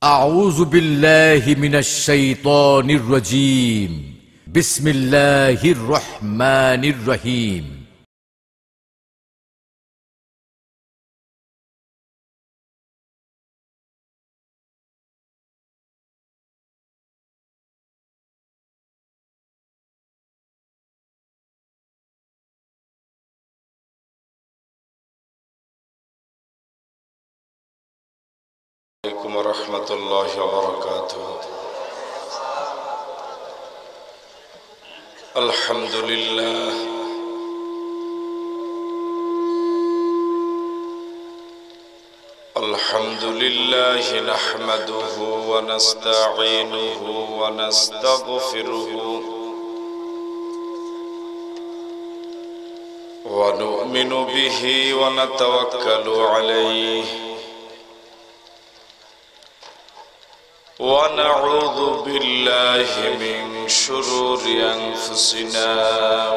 أعوذ بالله من الشيطان الرجيم. بسم الله الرحمن الرحيم. عليكم ورحمة الله وبركاته. الحمد لله نحمده ونستعينه ونستغفره ونؤمن به ونتوكل عليه ونعوذ بالله من شرور أنفسنا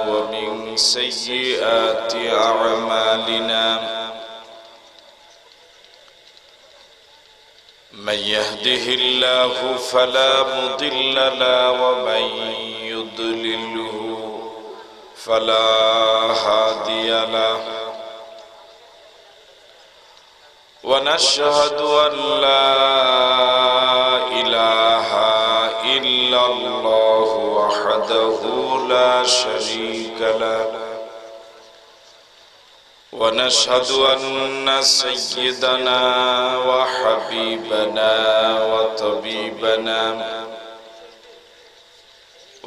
ومن سيئات أعمالنا. من يهده الله فلا مضل له ومن يضلله فلا هادي له. ونشهد أن لا إله إلا الله وحده لا شريك له. ونشهد أن سيدنا وحبيبنا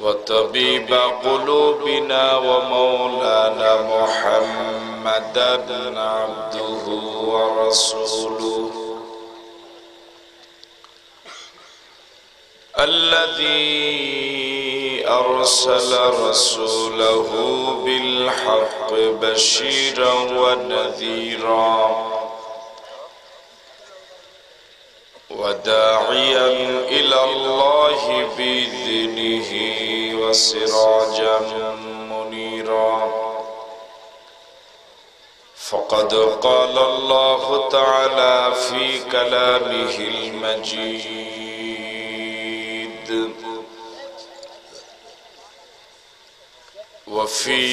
وطبيب قلوبنا ومولانا محمدا عبده ورسوله الذي أرسل رسوله بالحق بشيرا ونذيرا وداعيا إلى الله بإذنه وسراجا منيرا. فقد قال الله تعالى في كلامه المجيد وفي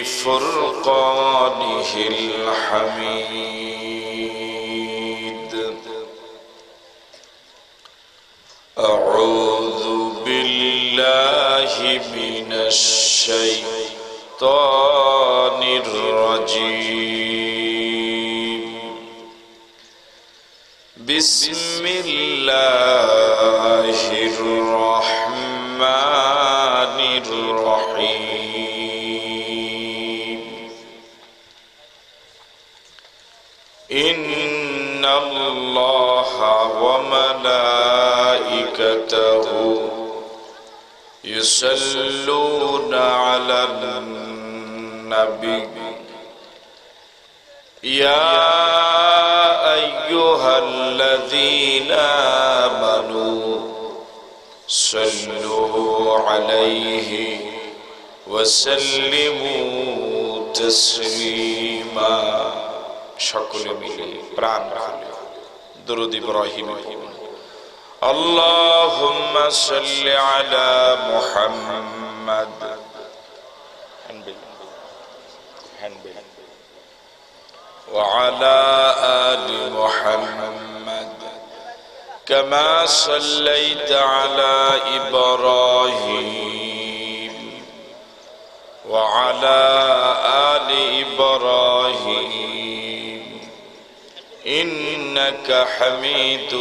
فرقانه الحميد. أعوذ بالله من الشيطان الرجيم. بسم الله الرحمن الرحيم. إن الله وملائكته يصلون على النبي يا أيها الذين آمنوا صلوا عليه وسلموا تسليما. সকলে মিলে প্রাণ খুলে দরুদ ইব্রাহিম। اللهم صل على محمد وعلى آل محمد كما صليت على إبراهيم وعلى آل إبراهيم إنك حميد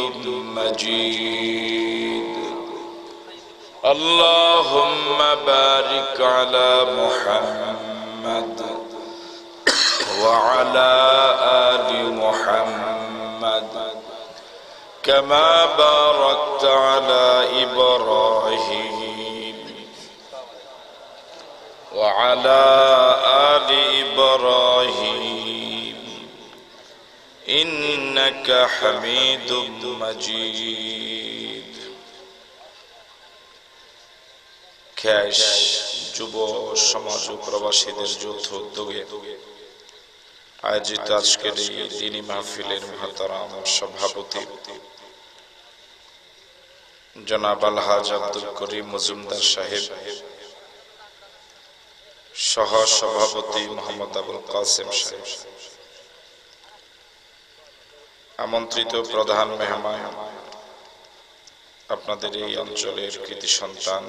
مجيد. اللهم بارك على محمد وعلى آل محمد كما باركت على إبراهيم وعلى آل إبراهيم إنك حميد مجيد. ক্যাশ যুব সমাজ ও প্রবাসীদের যৌথ উদ্যোগে আয়োজিত আজকের এই দ্বীনি মাহফিলের মুহতারাম সভাপতি জনাব আলহাজ আব্দুল করিম মজুমদার সাহেব, সহ সভাপতি মোহাম্মদ আবুল কাসেম সাহেব, আমন্ত্রিত প্রধান মেহমান, আপনাদের এই অঞ্চলের কৃতি সন্তান,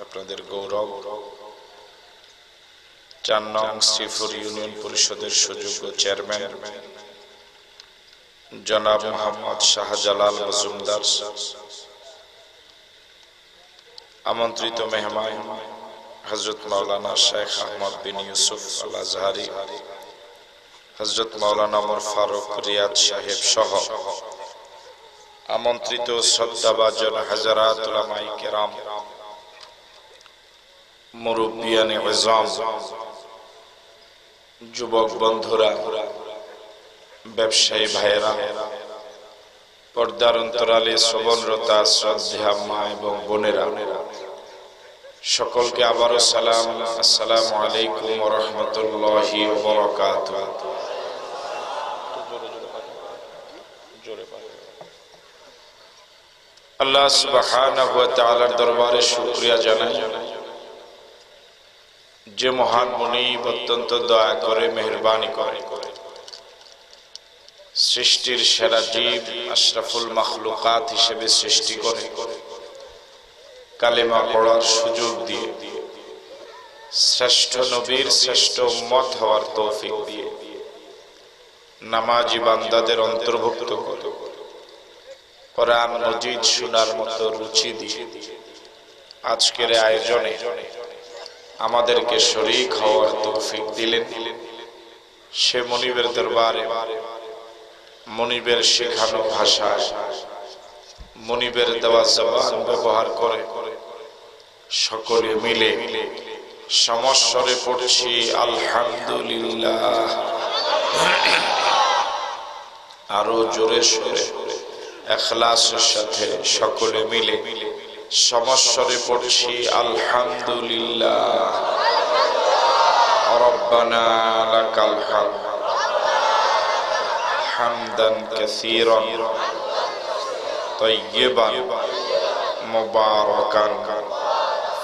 আপনাদের গৌরব, ৪ নং শ্রীপুর ইউনিয়ন পরিষদের সুযোগ্য চেয়ারম্যান জনাব মোহাম্মদ শাহজালাল মজুমদার, আমন্ত্রিত মেহমান হযরত মাওলানা শেখ আহমদ বিন ইউসুফ আল আজহারি, হযরত মাওলানা ওমর ফারুক রিয়াদ সাহেব সহ আমন্ত্রিত শ্রদ্ধাভাজন হাজারাত উলামায়ে কেরাম, মুরব্বিয়ানে ইজম, যুবক বন্ধুরা, ব্যবসায়ী ভাইয়েরা, পর্দার অন্তরালে শ্রবণরতা শ্রদ্ধা মা এবং বোনেরা, সকলকে আবারও সালাম, আসসালামু আলাইকুম ওয়া রাহমাতুল্লাহি ওয়া বারাকাতুহু। আল্লাহ সুবহানাহু ওয়া তাআলার দরবারে শুকরিয়া জানাই, যে মহান মুনিব অত্যন্ত দয়া করে মেহেরবানি করে সৃষ্টির সেরা জীব আশরাফুল মাখলুকাত হিসেবে সৃষ্টি করে কালেমা পড়ার সুযোগ দিয়ে শ্রেষ্ঠ নবীর শ্রেষ্ঠ উম্মত হওয়ার তৌফিক দিয়ে নামাজি বান্দাদের অন্তর্ভুক্ত করে কোরআন মজিদ শোনার মতো রুচি দিয়ে আজকের আয়োজনে আমাদেরকে শরীক হওয়ার তৌফিক দিলেন। সে মুনিবের দরবারে মুনিবের শেখানো ভাষায় মুনিবের দেওয়া জবান ব্যবহার করে সকলে মিলে সমস্বরে পড়ছি আলহামদুলিল্লাহ। আরো জোরে সোরে ইখলাসের সাথে সকলে মিলে সমস্বরে পড়ছি আলহামদুলিল্লাহ। রব্বানা লাকাল হামদ হামদান কাসীরান তাইয়্যিবান মুবারাকান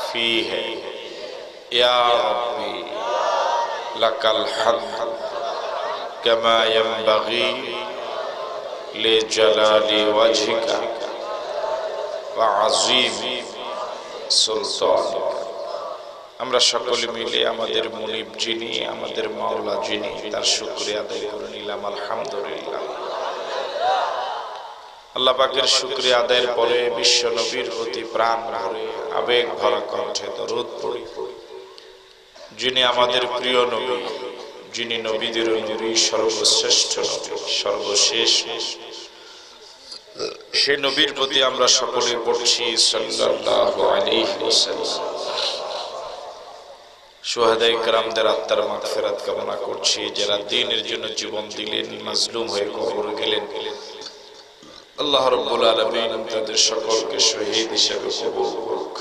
ফীহি ইয়া রাব্বি লাকাল হামদ কামা ইয়ানবাগী লিজালালি ওয়াজহিকা ওয়া আযীমি সুলতানিকা। আমরা সকলে মিলে আমাদের মুনিব যিনি, আমাদের মাওলা যিনি, তার শুকরিয়া আদায় করে নিলাম আলহামদুলিল্লাহ। আল্লাহ পাকের শুকরিয়া আদায়ের পরে বিশ্ব নবীর প্রতি প্রাণ ভরে আবেগ ভরা কণ্ঠে দরুদ পড়ি। যিনি আমাদের প্রিয় নবী, যিনি নবীদের নবী, সর্বশ্রেষ্ঠ নবী, সর্বশেষ, সে নবীর প্রতি আমরা সকলে পড়ছি সাল্লাল্লাহু আলাইহি ওয়াসাল্লাম। শুহাদায়ে কেরামদের আত্মার মাগফিরাত কামনা করছি, যারা দ্বীনের জন্য জীবন দিলেন, মাজলুম হয়ে কবরে গেলেন। আল্লাহ রাব্বুল আলামিন তাদের সকলকে শহীদ হিসেবে কবুল করুক।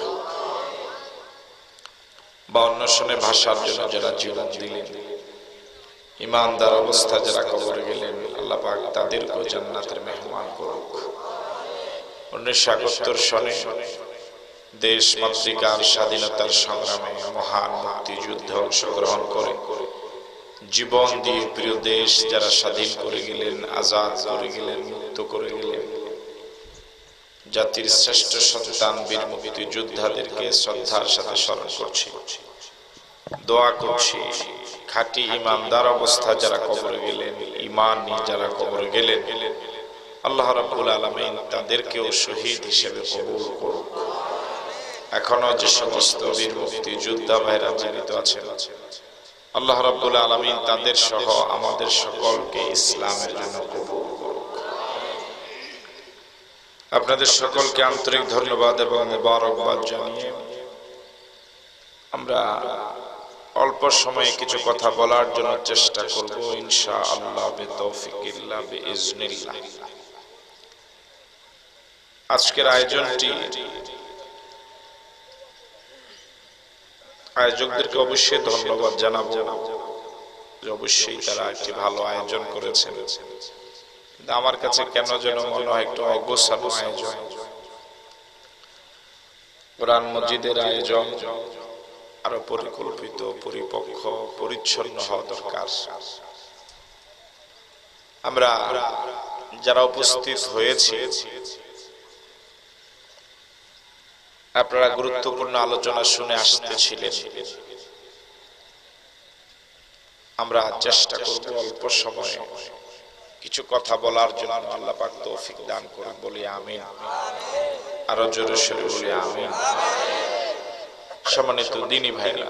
52 সনে ভাষার জন্য যারা জীবন দিলেন, ঈমানদার অবস্থা যারা কবরে গেলেন, আল্লাহ পাক তাদেরকে জান্নাতের মেহমান করুক। 1971 সনে দেশ মাতৃকার স্বাধীনতার সংগ্রামে মহান মুক্তিযুদ্ধে অংশগ্রহণ করে জীবন দিয়ে প্রিয় দেশ যারা স্বাধীন করে গেলেন, আজাদ করে গেলেন, মুক্ত করে গেলেন, জাতির শ্রেষ্ঠ সন্তান বীর মুক্তিযোদ্ধাদেরকে শ্রদ্ধার সাথে স্মরণ করছি, দোয়া করছি। খাঁটি ঈমানদার অবস্থা যারা কবরে গেলেন, ঈমান নিয়ে যারা কবরে গেলেন, আল্লাহ রাব্বুল আলামিন তাদেরকেও শহীদ হিসেবে কবুল করুক। এখনো যে সমস্ত বীর মুক্তিযোদ্ধা ভাইরা জীবিত আছেন, আল্লাহ রাব্বুল আলামিন তাদের সহ আমাদের সকলকে ইসলামের জন্য কবুল করুক। আপনাদের সকলকে আন্তরিক ধন্যবাদ এবং মোবারকবাদ জানিয়ে আমরা অল্প সময়ে কিছু কথা বলার জন্য চেষ্টা করব ইনশাআল্লাহ বিতৌফিকিল্লাহ বিইজনিল্লাহ। আজকের আয়োজনটি আয়োজকদেরকে অবশ্যই ধন্যবাদ জানাবো, অবশ্যই তারা একটি ভালো আয়োজন করেছেন। কিন্তু আমার কাছে কেন যেন মনে হয় একটু অগোছালো আয়োজন। কোরআন মজিদের আয়োজন আরো পরিকল্পিত, পরিপক্ক, পরিচ্ছন্ন হওয়া দরকার। আমরা যারা উপস্থিত হয়েছে, আপনারা গুরুত্বপূর্ণ আলোচনা শুনে আসতেছিলেন। আমরা চেষ্টা করব অল্প সময়ে কিছু কথা বলার জন্য। আল্লাহ পাক তৌফিক দান করুন, বলি আমিন। আরো জোরে সোরে বলি আমিন। সম্মানিত দ্বীনী ভাইরা,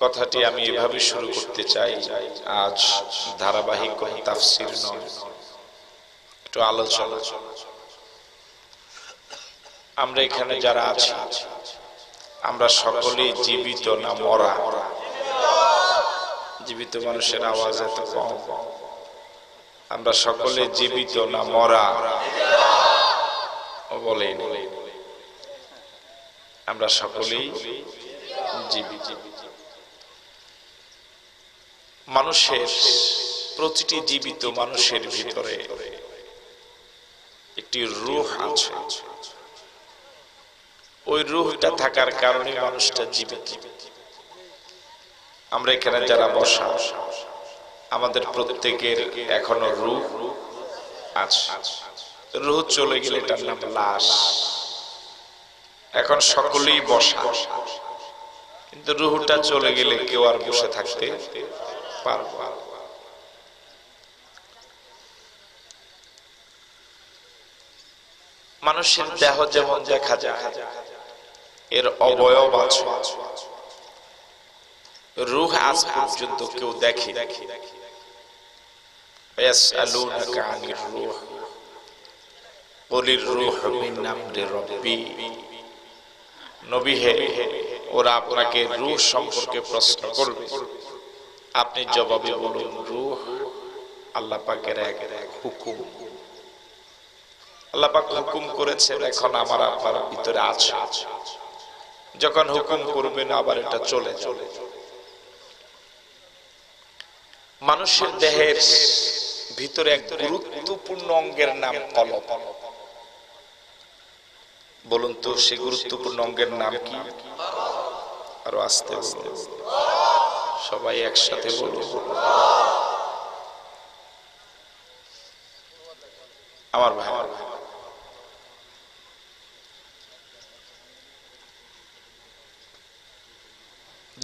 কথাটি আমি এভাবে শুরু করতে চাই। আজ ধারাবাহিক কোনো তাফসীর নয়, একটু আলোচনা। আমরা এখানে যারা আছি, আমরা সকলেই জীবিত না মরা? জীবিত মানুষের আওয়াজ এত কম। আমরা সকলে জীবিত না মরা? বলেন, আমরা সকলেই জীবিত। মানুষের, প্রতিটি জীবিত মানুষের ভিতরে একটি রূহ আছে। ওই রূহটা থাকার কারণে মানুষটা জীবিত। আমরা এখানে যারা বসা, আমাদের প্রত্যেকের এখনো রূহ আছে। রূহ চলে গেলে এটার নাম লাশ। এখন সকলেই বসা, কিন্তু রূহটা চলে গেলে কেউ আর বসে থাকতে পারবে না। মানুষের দেহ যেমন দেখা যায়, এর অবয়ব আছে, রূহ আজ পর্যন্ত কেউ দেখে। ইয়াসআলুনাকা আনির রূহ কুলির রূহু মিন আমরি রাব্বি। নবী হে, ওরা আপনাকে রূহ সম্পর্কে প্রশ্ন করবে, আপনি জবাবে বলুন, রূহ আল্লাহ পাকের এক হুকুম। আল্লাহ পাক হুকুম করেছেন, এখন আমার আপনার ভিতরে আছে। যখন হুকুম করবেন আবার এটা চলে যাবে। মানুষের দেহের ভিতরে এক গুরুত্বপূর্ণ অঙ্গের নাম কলব। বলুন তো, সেই গুরুত্বপূর্ণ অঙ্গের নাম কি? আরো আস্তে বলুন, সবাই একসাথে বলুন। আমার ভাই,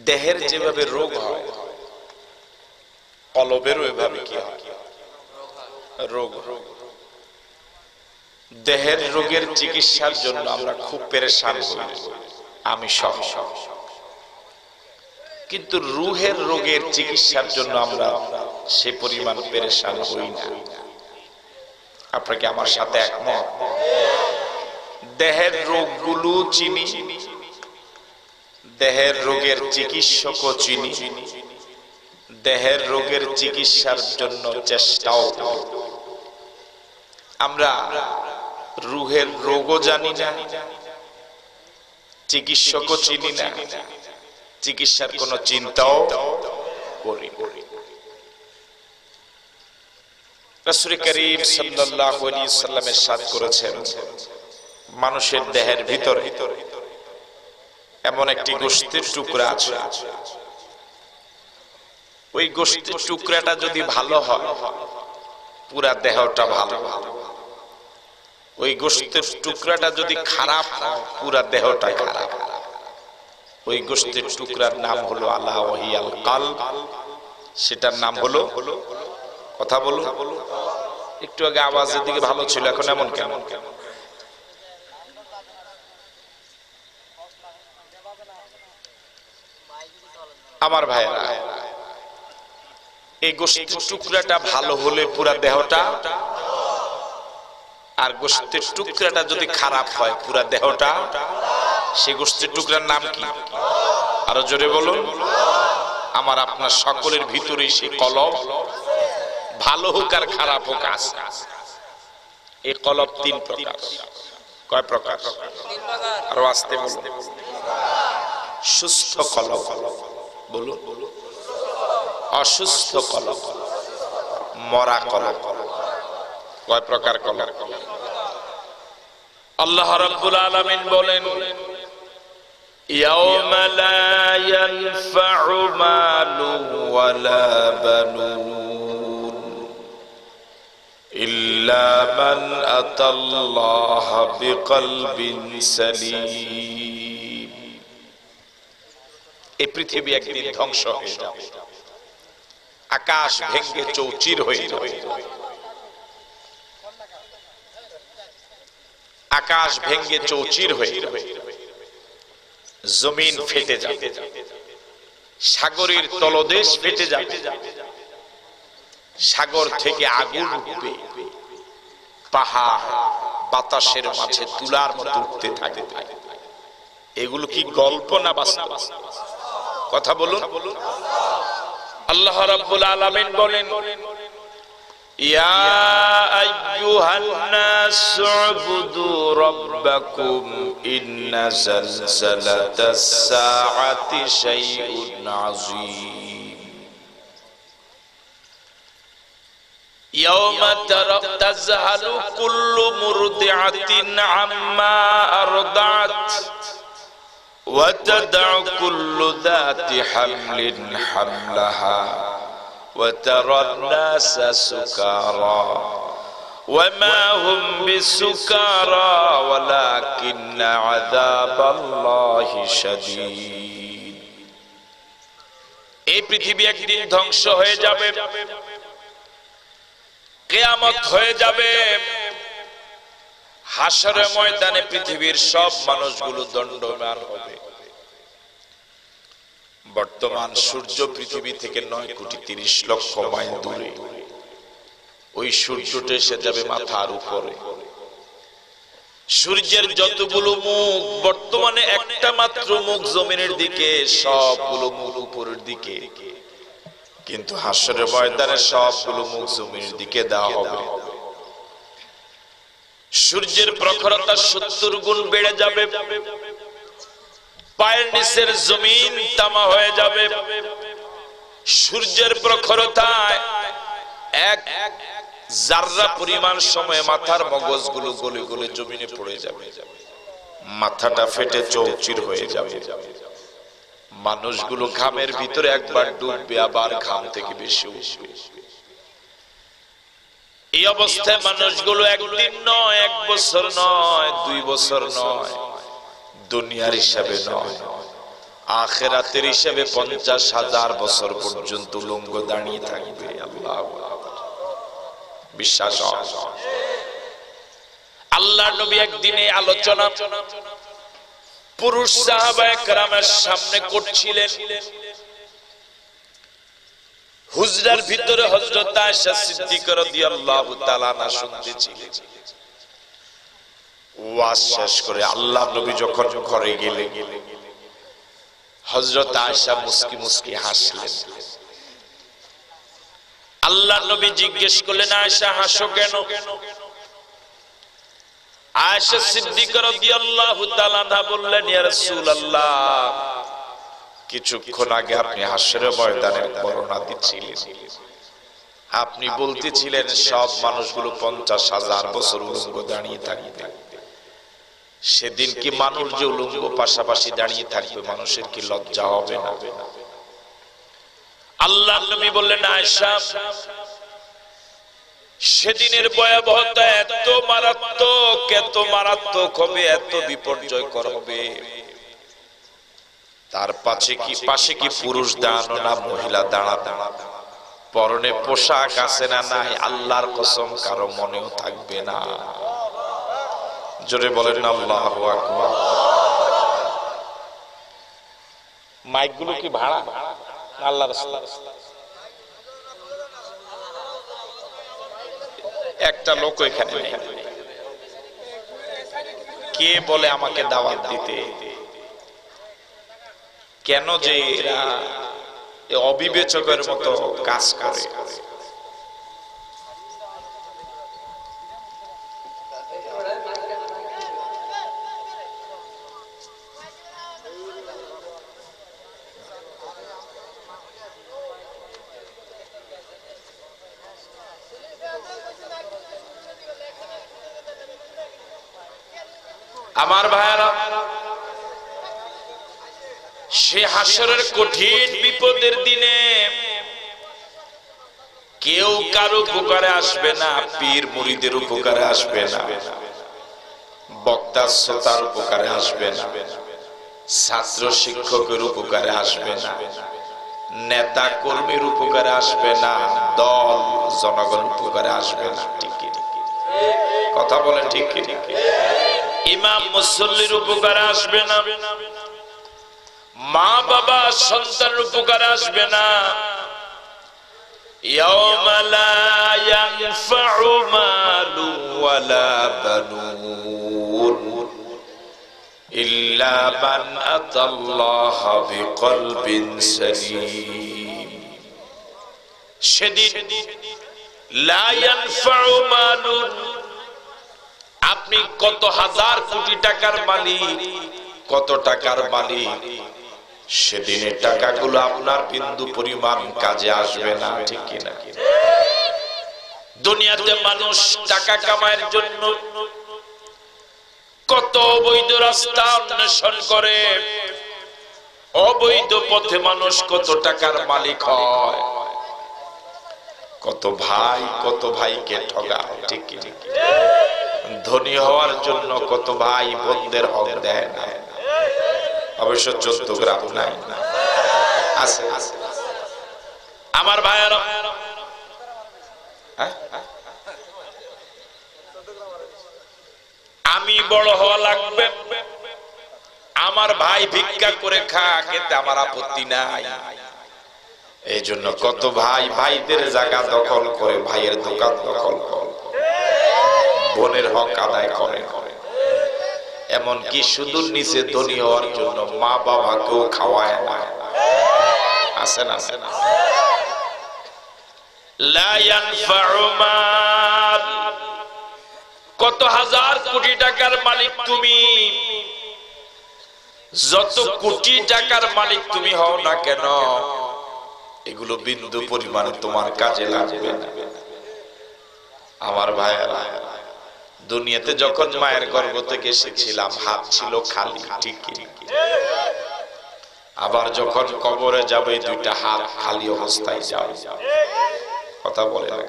দেহের যেভাবে রোগ হয়, কলবেরও এভাবে কি হয়? রোগ। দেহের রোগের চিকিৎসার জন্য আমরা খুব পেরেশান হই, আমি সহ। কিন্তু রূহের রোগের চিকিৎসার জন্য আমরা সে পরিমাণ পেরেশান হই না। আপনাকে আমার সাথে একমত? দেহের রোগগুলো চিনি, দেহের রোগের চিকিৎসকও চিনি, দেহের রোগের চিকিৎসার জন্য চেষ্টাও করি। আমরা রূহের রোগও জানি না, চিকিৎসকও চিনি না, চিকিৎসার কোনো চিন্তাও করি না। রাসূল করিম সাল্লাল্লাহু আলাইহি ওয়াসাল্লাম ইরশাদ করেছেন, মানুষের দেহের ভিতরে এমন একটি গোশতের টুকরা আছে, ওই গোশতের টুকরাটা যদি ভালো হয়, পুরা দেহটা ভালো। ওই গোশতের টুকরাটা যদি খারাপ হয়, পুরা দেহটা খারাপ। ওই গোশতের টুকরার নাম হলো আলা ওয়াহিয়াল কালব। সেটার নাম হলো, কথা বলুন, একটু আগে আওয়াজের দিকে ভালো ছিল, এখন এমন কেন? আমার ভাইরা, এই গোশতের টুকরাটা ভালো হলে পুরা দেহটা, আর গোশতের টুকরাটা যদি খারাপ হয় পুরা দেহটা। সেই গোশতের টুকরার নাম কি? আরো জোরে বলুন। আমার আপনার সকলের ভিতরে সেই কলব, ভালো হোক আর খারাপ হোক, আছে। এই কলব তিন প্রকার। কয় প্রকার? আরো আস্তে বলুন। সুস্থ কলব, বলুন। অসুস্থ কলব, মরা কলব। কয় প্রকার কলব? আল্লাহ রাব্বুল আলামিন বলেন, ইয়াউমা লা ইয়ানফাউ মালুন ওয়ালা বানুন ইল্লা মান আতাল্লাহা বিকলবিন সালিম। এই পৃথিবী একদিন ধ্বংস হয়ে যাবে, আকাশ ভেঙে চৌচির হয়ে যাবে, আকাশ ভেঙে চৌচির হয়ে যাবে, জমিন ফেটে যাবে, সাগরের তলদেশ ফেটে যাবে, সাগর থেকে আগুন উঠবে, পাহাড় বাতাসের মাঝে তুলার মতো উঠতে থাকবে। এগুলো কি গল্প না বাস্তব? কথা বলুন। আল্লাহ রাব্বুল আলামিন বলেন, ইয়া আইয়ুহান নাস উবুদু রাব্বাকুম ইন্না জালজালাতাস সাআতি শাইউন আযীম। ইয়াওমা তাযহালু কুল্লু মুরদিআতিন আম্মা আরদাত وتدع كل ذات حمل حملها وترى الناس سكارى وما هم بسكارى ولكن عذاب الله شديد। এই পৃথিবী একদিন ধ্বংস হয়ে যাবে, কিয়ামত হয়ে যাবে, হাসরের ময়দানে পৃথিবীর সব মানুষগুলো দণ্ডায়মান হবে। বর্তমান সূর্য পৃথিবী থেকে 9,30,00,000 মাইল দূরে, ওই সূর্যটা এসে যাবে মাথার উপরে। সূর্যের যতগুলো মুখ, বর্তমানে একটা মাত্র মুখ জমিনের দিকে, সবগুলো মুখ উপরের দিকে, কিন্তু হাসরের ময়দানে সবগুলো মুখ জমিনের দিকে দেওয়া হবে। সূর্যের প্রখরতা 70 গুণ বেড়ে যাবে, পায়ের নিচের জমিন তামা হয়ে যাবে। সূর্যের প্রখরতায় এক জাররা পরিমাণ সময়ে মাথার মগজগুলো গলে গলে জমিনে পড়ে যাবে, মাথাটা ফেটে চৌচির হয়ে যাবে। মানুষগুলো ঘামের ভিতরে একবার ডুববে, আবার ঘাম থেকে বেশি উঠবে। এই অবস্থায় মানুষগুলো একদিন নয়, 1 বছর নয়, 2 বছর নয়, দুনিয়ার হিসাবে নয়, আখিরাতের হিসাবে 50,000 বছর পর্যন্ত উলঙ্গ দাঁড়িয়ে থাকবে। আল্লাহু আকবার। বিশ্বাস হয়? আল্লাহর নবী একদিনে আলোচনা পুরুষ সাহাবায়ে কেরামের সামনে করছিলেন। হুজরার ভিতরে হযরত আয়েশা সিদ্দিকা রাদিয়াল্লাহু তাআলা আনহা শুনতেছিলেন। ওয়াজ শেষ করে আল্লাহ নবী যখন ঘরে গেলেন, হযরত আয়েশা মুস্কি মুস্কি হাসলেন। আল্লাহ নবী জিজ্ঞেস করলেন, আয়েশা হাসো কেন? আয়েশা সিদ্দিকা রাদিয়াল্লাহু তাআলা আনহা বললেন, ইয়া রাসূলুল্লাহ, কিছুক্ষণ আগে আপনি হাসরের ময়দানের বর্ণনা দিচ্ছিলেন, আপনি বলতেছিলেন সব মানুষগুলো 50,000 বছর উলঙ্গ দাঁড়িয়ে থাকবে। সেদিন কি মানুষ যে উলঙ্গ পাশাপাশি দাঁড়িয়ে থাকবে, মানুষের কি লজ্জা হবে না? আল্লাহ নবী বললেন, আয়েশা, সেদিনের ভয়াবহতা এত মারাত্মক, এত মারাত্মক হবে, এত বিপর্যয়কর হবে, তার পাশে কি পুরুষ দাঁড়ানো না মহিলা দাঁড়ানো, পরনে পোশাক আছে না নাই, আল্লাহর কসম কারো মনেও থাকবে না। জোরে বলেন আল্লাহু আকবার। মাইকগুলো কি ভাড়া? আল্লাহর রাস্তা। একটা লোক এখানে নেই, কে বলে আমাকে দাওয়াত দিতে? কেন যে এরা অবিবেচকের মতো কাজ করে? আমার ভাইরা, সে হাসরের কঠিন বিপদের দিনে কেউ কারো উপকারে আসবে না, পীর মুরিদের উপকারে আসবে না, বক্তা শ্রোতার উপকারে আসবে না, ছাত্র শিক্ষকের উপকারে আসবে না, নেতা কর্মীর উপকারে আসবে না, দল জনগণ উপকারে আসবে না। ঠিক কথা বলেন, ঠিক ঠিক। ইমাম মুসল্লির উপকারে আসবে না, মা বাবা সন্তানের উপকারে আসবে না। ইয়াউমা লা ইয়ানফাউ মালু ওয়ালা বানুন ইল্লা মান আতাল্লাহা বিকলবিন সালিম। সেদিন লা ইয়ানফাউ মালুন, আপনি কত হাজার কোটি টাকার মালিক, কত টাকার মালিক, সেদিনের টাকাগুলো আপনার বিন্দু পরিমাণ কাজে আসবে না। ঠিক কিনা? দুনিয়াতে মানুষ টাকা কামানোর জন্য কত অবৈধ রাস্তা অন্বেষণ করে, অবৈধ পথে মানুষ কত টাকার মালিক হয়, কত ভাই কত ভাইকে ঠগায়। ঠিক কিনা? ধনী হওয়ার জন্য কত ভাই বোনদের হক দেয় না। অবশ্য 14 গ্রাম নাই, আছে আমার ভাইয়েরা। আমি বড় হওয়া লাগবে, আমার ভাই ভিক্ষা করে খাক, এতে আমার আপত্তি নাই। এই জন্য কত ভাই ভাইদের জায়গা দখল করে, ভাইয়ের দোকান দখল করে, বোনের হক আদায় করে। এমনকি শুধু নিচে ধনী হওয়ার জন্য মা বাবাকেও খাওয়ায় না। আছে না? লা ইয়ানফাউ মাল, কত হাজার কোটি টাকার মালিক তুমি, যত কোটি টাকার মালিক তুমি হও না কেন, এগুলো বিন্দু পরিমাণে তোমার কাজে লাগবে না। আমার ভাইয়েরা, দুনিয়াতে যখন মায়ের গর্ভ থেকে এসেছিলাম হাত ছিল খালি। ঠিক আবার যখন কবরে যাবে দুইটা হাত খালি অবস্থায় যাবে। কথা বলে না?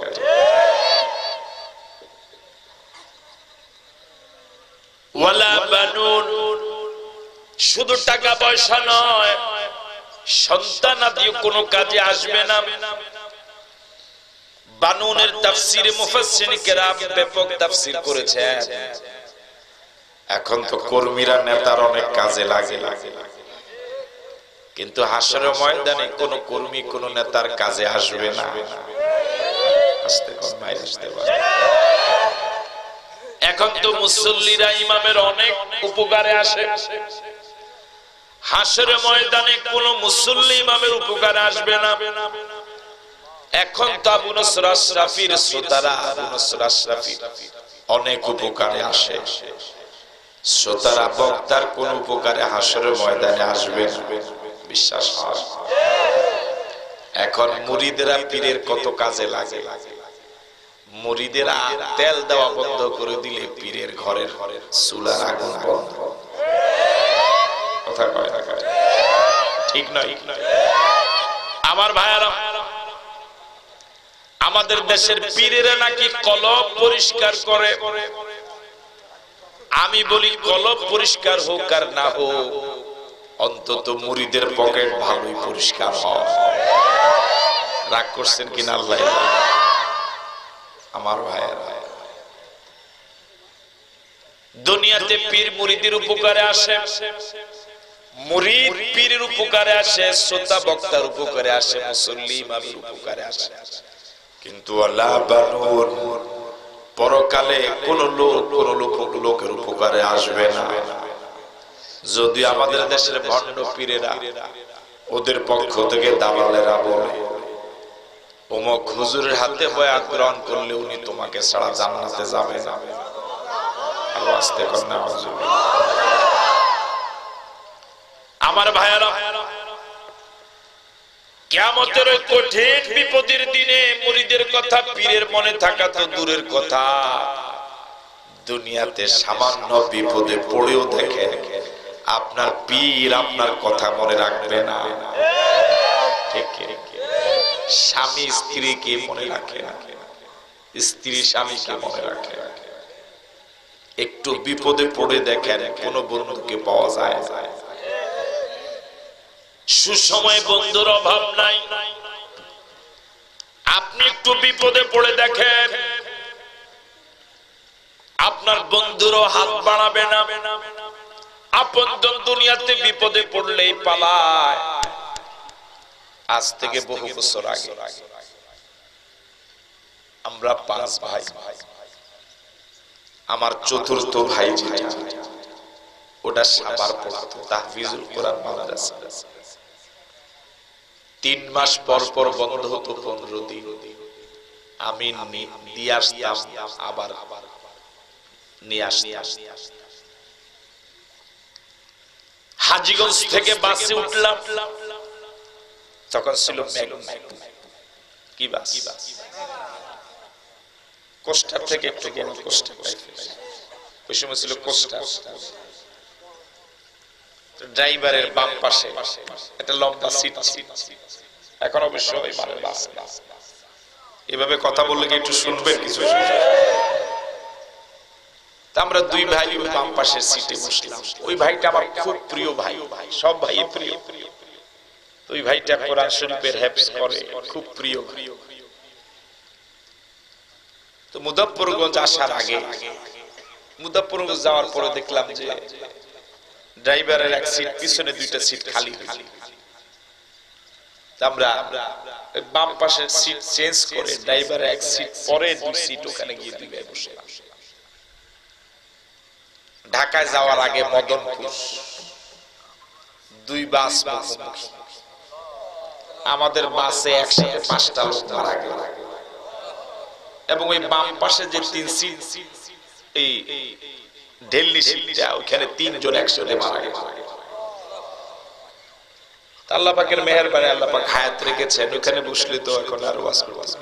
ওয়ালা বানুন, শুধু টাকা পয়সা নয়, সন্তান আদিও কোনো কাজে আসবে না। বানুনের তাফসীরে মুফাসসিরিন কেরাম ব্যাপক তাফসীর করেছেন। এখন তো কর্মীরা নেতার অনেক কাজে লাগে, কিন্তু হাসরের ময়দানে কোন কর্মী কোন নেতার কাজে আসবে না। এখন তো মুসল্লিরা ইমামের অনেক উপকারে আসে, হাসরের ময়দানে কোন মুসল্লি ইমামের উপকারে আসবে না। এখন তো আবু নসর আশরাফির শ্রোতারা, আবু নসর আশরাফি অনেক উপকারে আসে, শ্রোতারা বক্তার কোন উপকারে হাসরের ময়দানে আসবে না, বিশ্বাস হয়। এখন মুরিদেরা পীরের কত কাজে লাগে, মুরিদেরা তেল দেওয়া বন্ধ করে দিলে পীরের ঘরের চুলার আগুন বন্ধ। কথা কয় না? ঠিক নয়? আমার ভাইয়ারা, আমাদের দেশের পীরেরা নাকি কলব পরিষ্কার করে। আমি বলি কলব পরিষ্কার হোক আর না হোক, অন্তত মুরিদের পকেট ভালোই পরিষ্কার হয়। রাগ করছেন কিনা আল্লাহ? আমার ভাইয়েরা, দুনিয়াতে পীর মুরিদের উপকারে আসে, মুরিদ পীরের উপকারে আসে, শ্রোতা বক্তার উপকারে আসে, মুসল্লি ইমামের উপকারে আসে। কিন্তু আল্লাহ বানুন, পরকালে কোন লোকের উপকারে আসবে না। যদি আমাদের দেশের ভণ্ড পীরেরা, ওদের পক্ষ থেকে দালালেরা বলে অমুক হুজুরের হাতে বয়াত গ্রহণ করলে উনি তোমাকে ছাড়া জান্নাতে যাবে না, আমার ভাইয়েরা, কিয়ামতের ওই কঠিন বিপদের দিনে মুরিদের কথা পীরের মনে থাকা তো দূরের কথা, দুনিয়াতে সামান্য বিপদে পড়েও দেখে আপনার পীর আপনার কথা মনে রাখবে না, ঠিক? স্বামী স্ত্রীকে মনে রাখে না, স্ত্রী স্বামীকে মনে রাখে। একটু বিপদে পড়ে দেখেন কোন বন্ধুকে পাওয়া যায়? সুসময় বন্ধুর অভাব নাই। আপনি একটু বিপদে পড়ে দেখেন, আপনার বন্ধুরও হাত বাড়াবে না। আপনজন দুনিয়াতে বিপদে পড়লেই পালায়। আজ থেকে বহু বছর আগে আমরা 5 ভাই, আমার চতুর্থ ভাই যেটা, ওটা সাবার পড়তো তাহফিজুল কোরআন মাদ্রাসা। 3 মাস পর পর বন্ধ হতো, 15 দিন আমি দিয়ে আসতাম, আবার নিয়ে আসতাম। হাজীগঞ্জ থেকে বাসে উঠলাম, তখন ছিল কি বাস, কোস্টার থেকে একটু বড় কোস্টার, ওই সময় ছিল কোস্টার। ড্রাইভারের বাম পাশে একটা লম্বা সিট, এখন অবশ্য এভাবে কথা বললে কি একটু শুনবেন কিছু? আমরা 2 ভাই বাম পাশের সিটে বসলাম। ওই ভাইটা আমার খুব প্রিয় ভাই, সব ভাই প্রিয়। ওই ভাইটা কোরআন শরীফের হেফজ করে, খুব প্রিয়। তো মুজাফফরগঞ্জ আসার আগে, মুজাফফরগঞ্জ যাওয়ার পরে দেখলাম যে ড্রাইভারের এক সিট পিছনে 2টা সিট খালি। আমরা বাম পাশের সিট চেঞ্জ করে ড্রাইভারের এক সিট পরে 2 সিট ওখানে গিয়ে 2 ভাই বসলাম। ঢাকায় যাওয়ার আগে মদনপুর 2 বাস মুখোমুখি। আমাদের বাসে একসাথে 5টা লোক মারা গেল, এবং ওই বাম পাশে যে 3 সিট, এই দিল্লি সিটটা, ওখানে 3 জন একসাথে মারা গেল। আল্লাহ পাকের মেহেরবানি, আল্লাহ পাক হায়াত রেখেছেন, ওখানে বসলে তো এখন আর ওয়াজ করতে।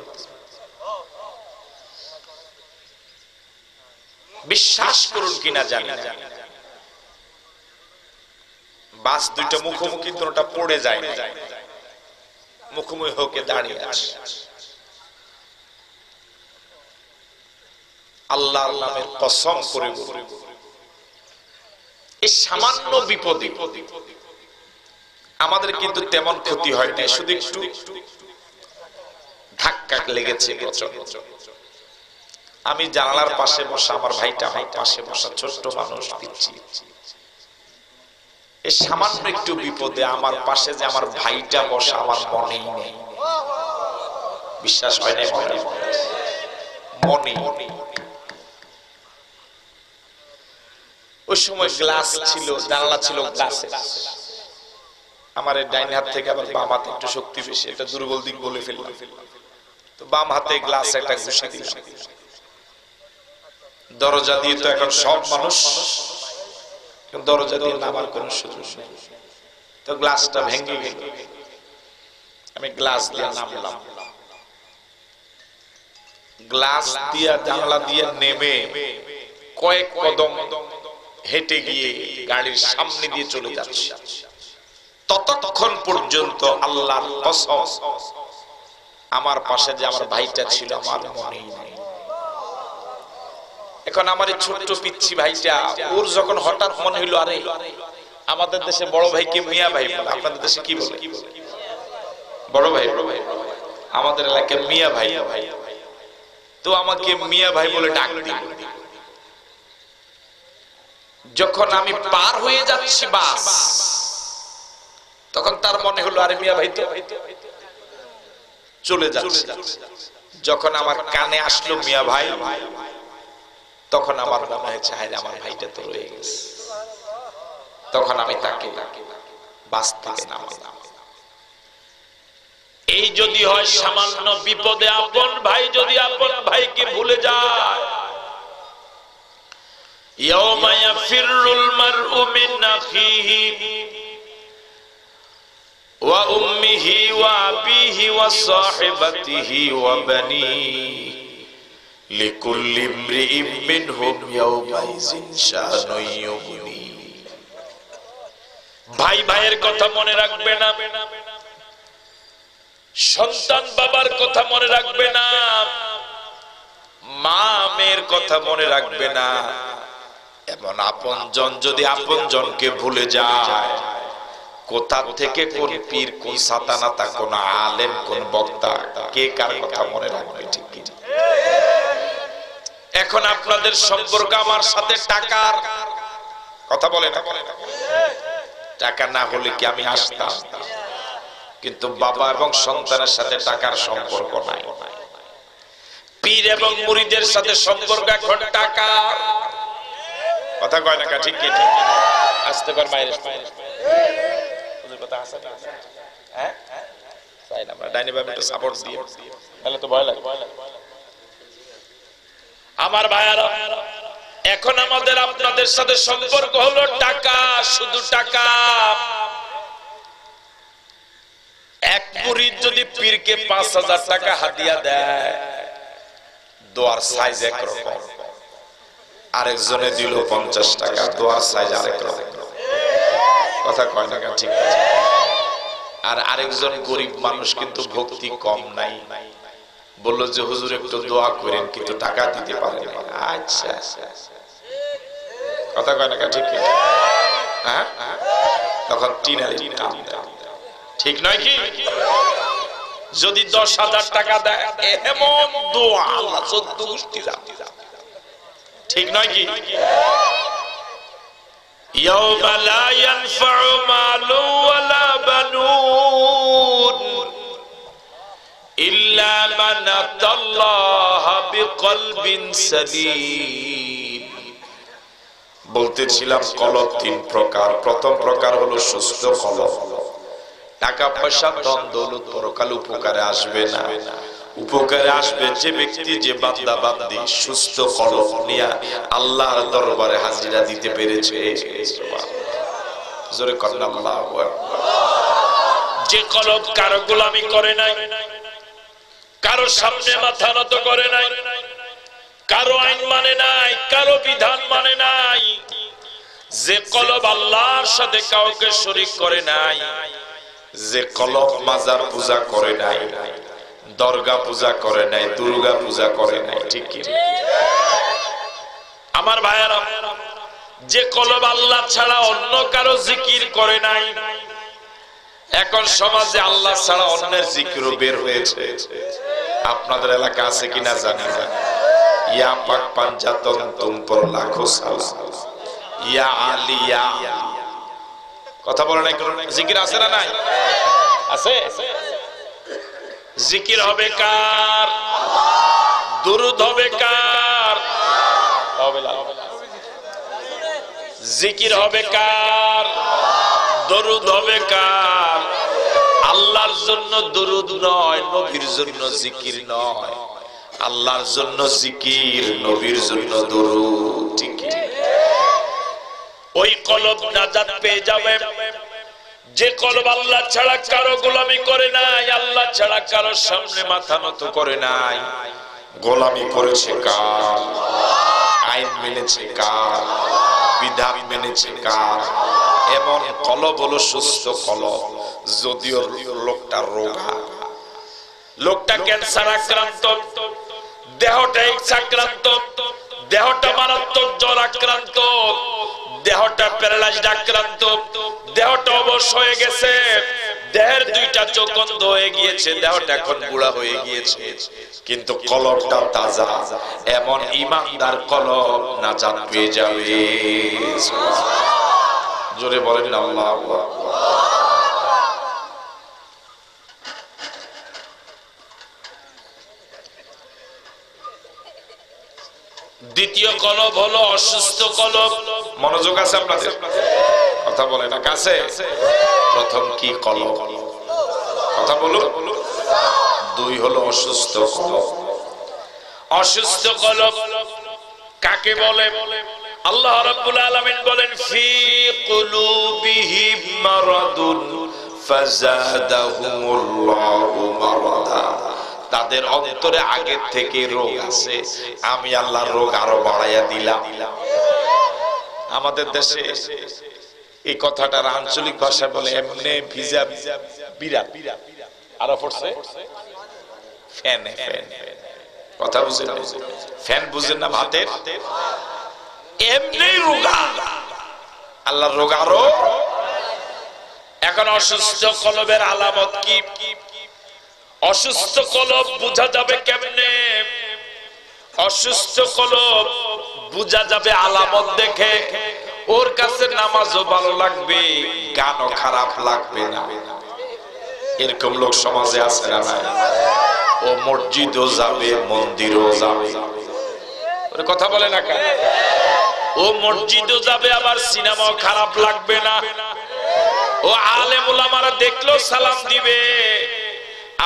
বিশ্বাস করুন কিনা জানি না, বাস 2টা মুখোমুখি, দুটোটা পড়ে যায় না, মুখোমুখি হকে দাঁড়িয়ে আছে। আল্লাহর নামের কসম করে বলি, এই সামান্য বিপদে আমাদের কিন্তু তেমন ক্ষতি হয় না, শুধু একটু ধাক্কা লেগেছে। আমি জানালার পাশে বসা, আমার ভাইটা আমার পাশে বসা, ছোট্ট মানুষ, পিচ্ছি। এই সামান্য একটু বিপদে আমার পাশে যে আমার ভাইটা বসা, আমার মনেই নেই। বিশ্বাস হয় না? মনে ওই সময় গ্লাস ছিল, জানালা ছিল গ্লাসে। আমার ডাইন হাত থেকে আবার বাম হাতে একটু শক্তি বেশি, এটা দুর্বল দিক বলে ফেললাম। তো বাম হাতে গ্লাস একটা ঘুষি দিলাম। দরজা দিয়ে তো এখন সব মানুষ, দরজা দিয়ে নামার কোন সুযোগ নেই, তো গ্লাসটা ভেঙে গেল। আমি গ্লাস দিয়ে নামলাম। গ্লাস দিয়ে জানলা দিয়ে নেমে কয়েক কদম হেঁটে গিয়ে গাড়ির সামনে দিয়ে চলে যাচ্ছি। ততক্ষণ পর্যন্ত আল্লাহর কসম, আমার পাশে যে আমার ভাইটা ছিল আমার মনেই নেই। এখন আমার এই ছোট্ট পিচ্ছি ভাইটা, ওর যখন হঠাৎ মনে হইলো, আরে আমাদের দেশে বড় ভাইকে মিয়া ভাই বলে, আপনাদের দেশে কি বলে? বড় ভাই। আমাদের এলাকায় মিয়া ভাই। তো আমাকে মিয়া ভাই বলে ডাক দিল। যখন আমি পার হয়ে যাচ্ছি বাস, তখন তার মনে হলো আরে মিয়া ভাই তো চলে যাচ্ছে। যখন আমার কানে আসলো মিয়া ভাই, তখন আমার মনে হয়েছে হায় আমার ভাইটা তো রয়ে গেছে। তখন আমি তাকে বাস থেকে নামালাম। এই যদি হয় সামান্য বিপদে আপন ভাই যদি আপন ভাইকে ভুলে যায়, ইয়াউমা ইয়াফিরুল মারউ মিন আখিহি ওয়া উম্মিহি ওয়া আবিহি ওয়া সাহিবাতিহি ওয়া বানিহি লিকুল্লি ইমরিইম মিনহুম ইয়াউমাইযিন শানুন ইউগনি। ভাই ভাইয়ের কথা মনে রাখবে না, সন্তান বাবার কথা মনে রাখবে না, মা মেয়ের কথা মনে রাখবে না। এমন আপনজন যদি আপনজনকে ভুলে যায়, কোথা থেকে কোন পীর, কোন সাতানাতা, কোন আলেম, কোন বক্তা, কে কার কথা মনে রাখবে? ঠিক কি? এখন আপনাদের সম্পর্ক আমার সাথে টাকার কথা বলে না, টাকা না হলে কি আমি আসতাম? কিন্তু বাবা এবং সন্তানের সাথে টাকার সম্পর্ক নাই। পীর এবং মুরিদের সাথে সম্পর্ক এখন টাকা। কথা কয় না? ঠিক কি? আসতে পার মায়ের কথা আছে হ্যাঁ, তাই না? আমরা ডাইনে বামে একটু সাপোর্ট দিয়ে তাহলে তো ভয় লাগে। আমার ভাইয়ারা, এখন আমাদের আপনাদের সাথে সম্পর্ক হলো টাকা, শুধু টাকা। এক মুরিদ যদি পীরকে ৫,০০০ টাকা হাদিয়া দেয়, দোয়ার সাইজ একরকম, আরেকজনে দিল ৫০ টাকা, দোয়ার সাইজ আরেক রকম। কথা কয় না? ঠিক আছে। আর আরেকজন গরিব মানুষ, কিন্তু ভক্তি কম নাই, বললো যে হুজুর একটু দোয়া করেন, কিন্তু টাকা দিতে পারে না। আচ্ছা, কথা কয় না? ঠিক হ্যাঁ, তখন ৩,০০০ টাকা। ঠিক নয় কি? যদি ১০,০০০ টাকা দেয়, এমন দোয়া আল্লাহ ১৪ গোষ্ঠী জানে। ঠিক নয় কি? ইয়াউমা লা ইয়ানফাউ মালু ওয়ালা বানুন ইল্লা মান আতাল্লাহা বিকলবিন সালিম। বলতেছিলাম কলব ৩ প্রকার। প্রথম প্রকার হলো সুস্থ কলব। টাকা পয়সা ধন দৌলত পরকাল উপকারে আসবে না। উপকারে আসবে যে ব্যক্তি, যে বান্দা বান্দি সুস্থ কলব নিয়ে আল্লাহর দরবারে হাজিরা দিতে পেরেছে। জোরে করেন আল্লাহু আকবার। যে কলব কারো গোলামি করে নাই, কারো সামনে মাথা নত করে নাই, কারো আইন মানে নাই, কারো বিধান মানে নাই, যে কলব আল্লাহর সাথে কাউকে শরীক করে নাই, যে কলব মাজার পূজা করে নাই, দরগা পূজা করে নাই, দুর্গা পূজা করে নাই। ঠিক কি? আমার ভাইয়েরা, যে কলব আল্লাহ ছাড়া অন্য কারো জিকির করে নাই। এখন সমাজে আল্লাহ ছাড়া অন্যের জিকিরও বের হয়েছে। আপনাদের এলাকা আছে কিনা জানি না। ইয়া পাক পাঞ্জাতন তুম পর লাখো সালাম, ইয়া আলী ইয়া। কথা বলে না? জিকির আছে না? নাই? আছে। জিকির হবে কার? দুরূদ হবে কার? জিকির হবে কার? দরুদ হবে কার? আল্লাহর জন্য দরুদ নয়, নবীর জন্য জিকির নয়। আল্লাহর জন্য জিকির, নবীর জন্য দরুদ। ঠিক কি? ওই কলব নাজাত পেয়ে যাবে যে কলব আল্লাহ ছাড়া কারো গোলামি করে নাই, আল্লাহ ছাড়া কারো সামনে মাথা নত করে নাই। গোলামি করেছে কার? আইন মেনেছে কার? বিধান মেনেছে কার? এমন কলব হলো সুস্থ কলব। যদিও লোকটা রোগা, লোকটা ক্যান্সার আক্রান্ত, দেহটা এইডস আক্রান্ত, দেহটা মারাত্মক জ্বর আক্রান্ত, দেহটা প্যারালাইজড আক্রান্ত, দেহটা অবশ হয়ে গেছে, দেহের 2টা চোখ অন্ধ হয়ে গিয়েছে, দেহটা এখন বুড়া হয়ে গিয়েছে, কিন্তু কলবটা তাজা। এমন ঈমানদার কলব নাজাত পেয়ে যাবে। জোরে বলেন আল্লাহু আকবার। দ্বিতীয় কলব হলো অসুস্থ কলব। মনোযোগ আছে আপনাদের? কথা বলে না? কাছে? প্রথম কি কলব? কথা বলো। 2 হলো অসুস্থ কলব। অসুস্থ কলব কাকে বলে? আল্লাহ রাব্বুল আলামিন বলেন, ফি কুলুবিহিম মারাদুন ফাযাদাহুমুল্লাহু মারাদা। তাদের অন্তরে আগে থেকে রোগ আছে, আমি আল্লাহ রোগ আরো বাড়াইয়া দিলাম। আমাদের দেশে এই কথাটার আঞ্চলিক ভাষায় বলে এমনে ভিজা বিরাট। আরো পড়ছে ফ্যান। কথা বুঝেন? ফ্যান বুঝেন না? ভাতের এমনি রোগা, আল্লাহর রোগ আরো। এখন অসুস্থ কলবের আলামত কি? অসুস্থ কলব বোঝা যাবে কেমনে? অসুস্থ কলব বোঝা যাবে আলামত দেখে। ওর কাছে নামাজও ভালো লাগবে, গানও খারাপ লাগবে না। এরকম লোক সমাজে আছে না? ও মসজিদও যাবে, মন্দিরও যাবে। কথা বলে না কেন? ও মসজিদও যাবে, আবার সিনেমাও খারাপ লাগবে না। ও আলেম ওলামারা দেখলেও সালাম দিবে,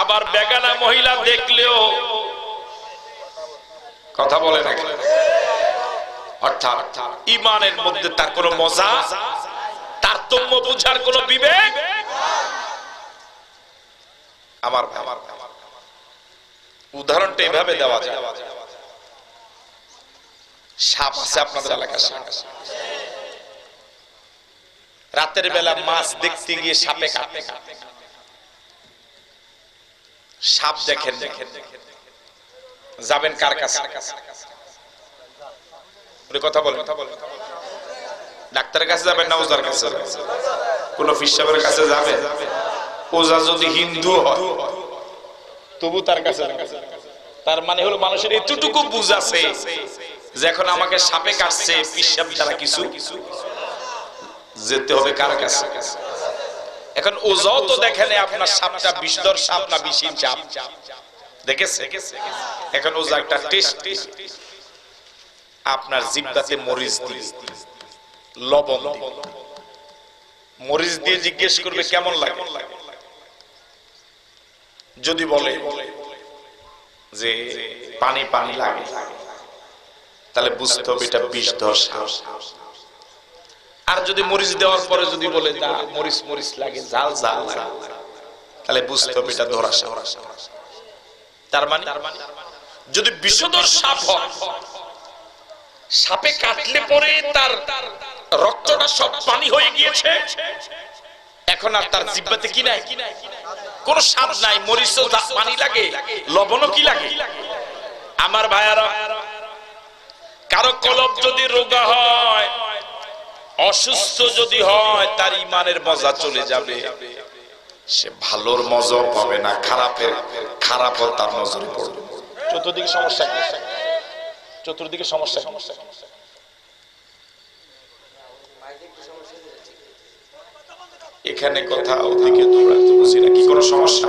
আবার বেগানা মহিলা দেখলেও। কথা বলে না কেন? অর্থাৎ ইমানের মধ্যে তার কোনো মজা, তারতম্য বুঝার কোনো বিবেক। আমার উদাহরণটা এভাবে দেওয়া যায়। সাপ আছে আপনাদের এলাকায়, রাতের বেলা মাছ দেখতে গিয়ে সাপে কাটে। সাপ দেখেন, যাবেন কার কাছে? কথা বলেন। ডাক্তারের কাছে যাবেন না ওজার কাছে? কোন ফিসাবের কাছে যাবেন? ওজা যদি হিন্দু হয় তবু তার কাছে। তার মানে হলো মানুষের এতটুকু বুঝ আছে যে এখন আমাকে সাপে কাটছে, পিসাব ছাড়া কিছু যেতে হবে কার কাছে? এখন ওজাও তো দেখেন আপনার সাপটা বিষধর সাপ না বিষহীন সাপ দেখেছে? এখন ওজা একটা টেস্ট, আপনার জিহ্বাতে মরিচ দিয়ে, লবণ দিয়ে, মরিচ দিয়ে জিজ্ঞেস করবে কেমন লাগে। যদি বলে যে পানি পানি লাগে, তাহলে বুঝতে হবে এটা বিষধর সাপ। আর যদি মরিচ দেওয়ার পরে যদি বলে না মরিচ মরিচ লাগে, ঝাল ঝাল লাগে, তাহলে বুঝতে হবে এটা ধরা সাপ। তার মানে যদি বিষধর সাপ হয়, সাপে কাটলে পরে তার রক্তটা সব পানি হয়ে গিয়েছে, এখন আর তার জিহ্বাতে কি নাই? কোন স্বাদ নাই। মরিচও পানি লাগে, লবণও কি লাগে? আমার ভাইয়ারা, কারো কলব যদি রোগা হয়, অসুস্থ যদি হয়, তার ইমানের মজা চলে যাবে। সে ভালোর মজাও পাবে না, খারাপও তার নজরে পড়বে। চতুর্দিকে সমস্যা, চতুর্দিকে সমস্যা। এখানে কথা ওদিকে দৌড়াতে বুঝি না, কি কোনো সমস্যা?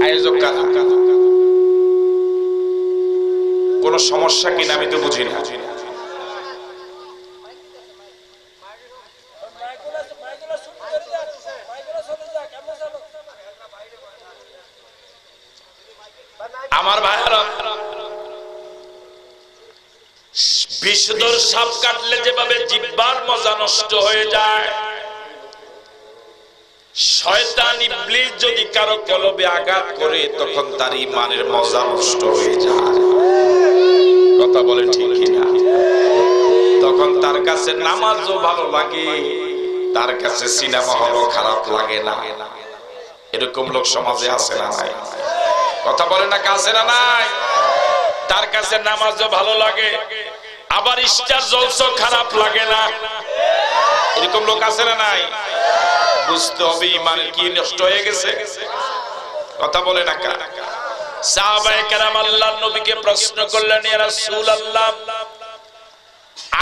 আয়োজক কারা? কোন সমস্যা কিনা আমি তো বুঝি না। আমার ভাইরা, বিষধর সাপ কাটলে যেভাবে জিহ্বার মজা নষ্ট হয়ে যায়, শয়তান ইবলিস যদি কারো কলবে আঘাত করে, তখন তার ইমানের মজা নষ্ট হয়ে যায়। কথা বলে ঠিক কিনা? তখন তার কাছে নামাজও ভালো লাগে, তার কাছে সিনেমা হলও খারাপ লাগে না। এরকম লোক সমাজে আছে না নাই? কথা বলে না, কাছে না নাই? তার কাছে নামাজও ভালো লাগে, আবার স্টার জলসাও খারাপ লাগে না। এরকম লোক আছে না নাই? বুঝতে হবে ইমান কি নষ্ট হয়ে গেছে। কথা বলে না কা? সাহাবায়ে কেরাম আল্লাহর নবীকে প্রশ্ন করলেন, ইয়া রাসূলুল্লাহ,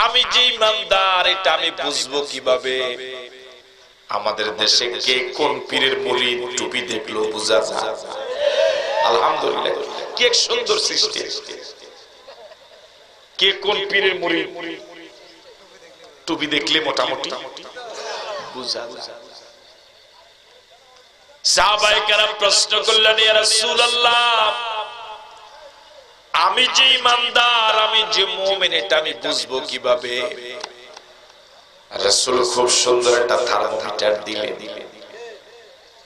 আমি যে ইমানদার এটা আমি বুঝবো কিভাবে? আমাদের দেশে কে কোন পীরের মুরিদ টুপি দেখলো বুঝা যায়। আলহামদুলিল্লাহ, কি এক সুন্দর সৃষ্টি। কে কোন পীরের মুরিদ টুপি দেখলে মোটামুটি বুঝা যায়। সাহাবায়ে কেরাম প্রশ্ন করলেন, ইয়া রাসূলুল্লাহ, আমি যে ইমানদার, আমি যে মুমিন এটা আমি বুঝবো কিভাবে? রাসূল খুব সুন্দর একটা থার্মোমিটার দিলেন,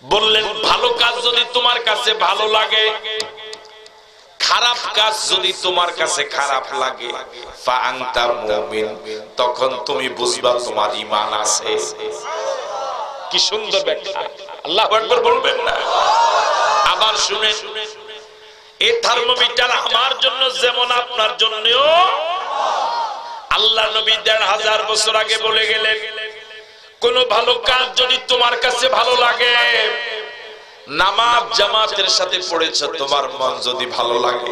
বললেন ভালো কাজ যদি তোমার কাছে ভালো লাগে, খারাপ কাজ যদি তোমার কাছে খারাপ লাগে ফা আনতা মুমিন, তখন তুমি বুঝবা তোমার ঈমান আছে। কি সুন্দর ব্যাখ্যা, আল্লাহু আকবার বলবেন না? আবার শুনেন, এই থার্মোমিটার আমার জন্য যেমন আপনার জন্যও। আল্লাহ নবী ১৫০০ বছর আগে বলে গেলেন, কোন ভালো কাজ যদি তোমার কাছে ভালো লাগে, নামাজ জামাতের সাথে পড়েছো, তোমার মন যদি ভালো লাগে,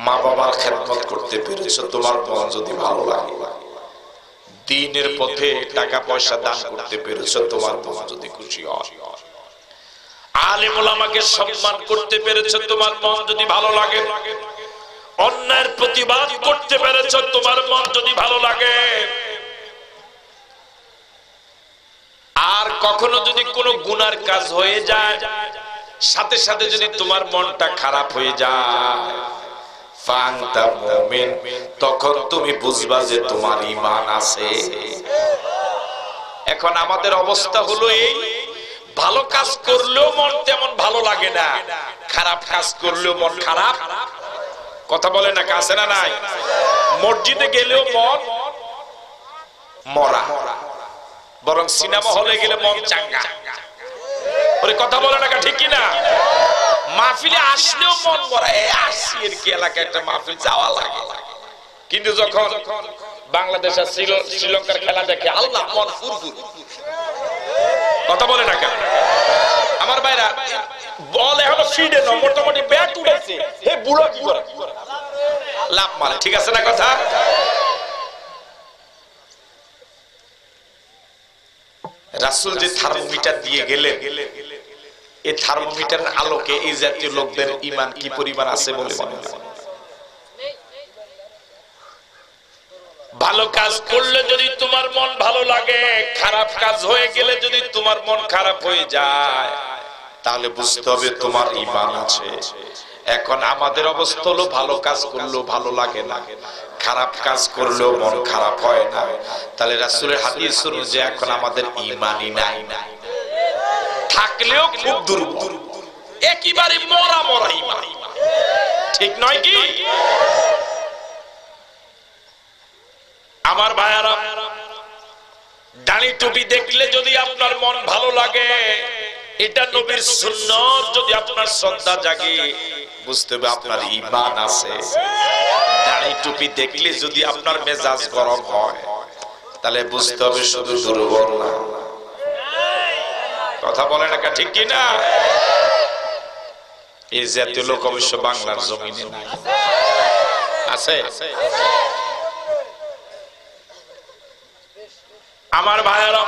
মা বাবার খেদমত করতে পেরেছো, তোমার মন যদি ভালো লাগে, দ্বীনের পথে টাকা পয়সা দান করতে পেরেছো, তোমার মন যদি খুশি হয়, আলেম ওলামাকে সম্মান করতে পেরেছো, তোমার মন যদি ভালো লাগে, অন্যায়ের প্রতিবাদ করতে পেরেছো, তোমার মন যদি ভালো লাগে, আর কখনো যদি কোনো গুনার কাজ হয়ে যায়, সাথে সাথে যদি তোমার মনটা খারাপ হয়ে যায়, ফান্তা মুমিন, তখন তুমি বুঝবা যে তোমার ঈমান আছে। এখন আমাদের অবস্থা হলো এই, ভালো কাজ করলেও মন তেমন ভালো লাগে না, খারাপ কাজ করলেও মন খারাপ। কথা বলে না, কাছে না নাই? মসজিদে গেলেও মন মরা, বরং সিনেমা হলে গেলে মন চাঙ্গা। ওরে কথা বলে না, ঠিক কি না? মাহফিলে আসলেও মন মরা, এই আসি এর কি এলাকায় একটা মাহফিল যাওয়া লাগে, কিন্তু যখন বাংলাদেশ আর শ্রীলঙ্কার খেলা দেখে আল্লাহ মন ফুরফুর। কথা বলে না কেন? আমার ভাইরা, বল এখনো ফিডে না, মোটামুটি ব্যাট উড়াইছে, হে বুড়ো কি করে লাভ মারে, ঠিক আছে না কথা? রাসূল যে থার্মোমিটার দিয়ে গেলেন, এই থার্মোমিটারের আলোকে এই জাতীয় লোকদের ঈমান কি পরিমাণ আছে বলে মনে হয়? ভালো কাজ করলে যদি তোমার মন ভালো লাগে, খারাপ কাজ হয়ে গেলে যদি তোমার মন খারাপ হয়ে যায়, তাহলে বুঝতে হবে তোমার ঈমান আছে। এখন আমাদের অবস্থা হলো, ভালো কাজ করলেও ভালো লাগে না, খারাপ কাজ করলেও মন খারাপ হয় না। তাহলে রাসূলের হাদিস অনুযায়ী এখন আমাদের ঈমানই নাই, থাকলেও খুব দুর্বল, একেবারে মরা মরা ঈমান, ঠিক নয় কি? আমার ভাইয়ারা, দাড়ি টুপি দেখলে যদি আপনার মন ভালো লাগে, এটা নবীর সুন্নাত, যদি আপনার শ্রদ্ধা জাগে, বুঝতে হবে আপনার ঈমান আছে। দাড়ি টুপি দেখলে যদি আপনার মেজাজ গরম হয়, তাহলে বুঝতে হবে শুধু দুর্বল না। কথা বলে না, ঠিক কি না? এই জাতীয় লোক অবশ্য বাংলার জমিনে নাই, আছে। আমার ভাইয়েরা,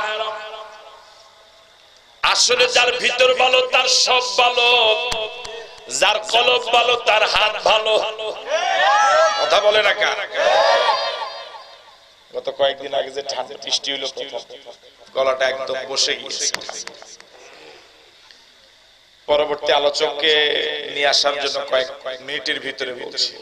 আসলে যার ভিতর ভালো তার সব ভালো, যার কলব ভালো তার হাত ভালো। কথা বলে না কার? গত কয়েকদিন আগে যে ঠান্ডা বৃষ্টি হলো, গলাটা একদম বসে গিয়েছে। পরবর্তী আলোচককে নিয়ে আসার জন্য কয়েক মিনিটের ভিতরে বলছি।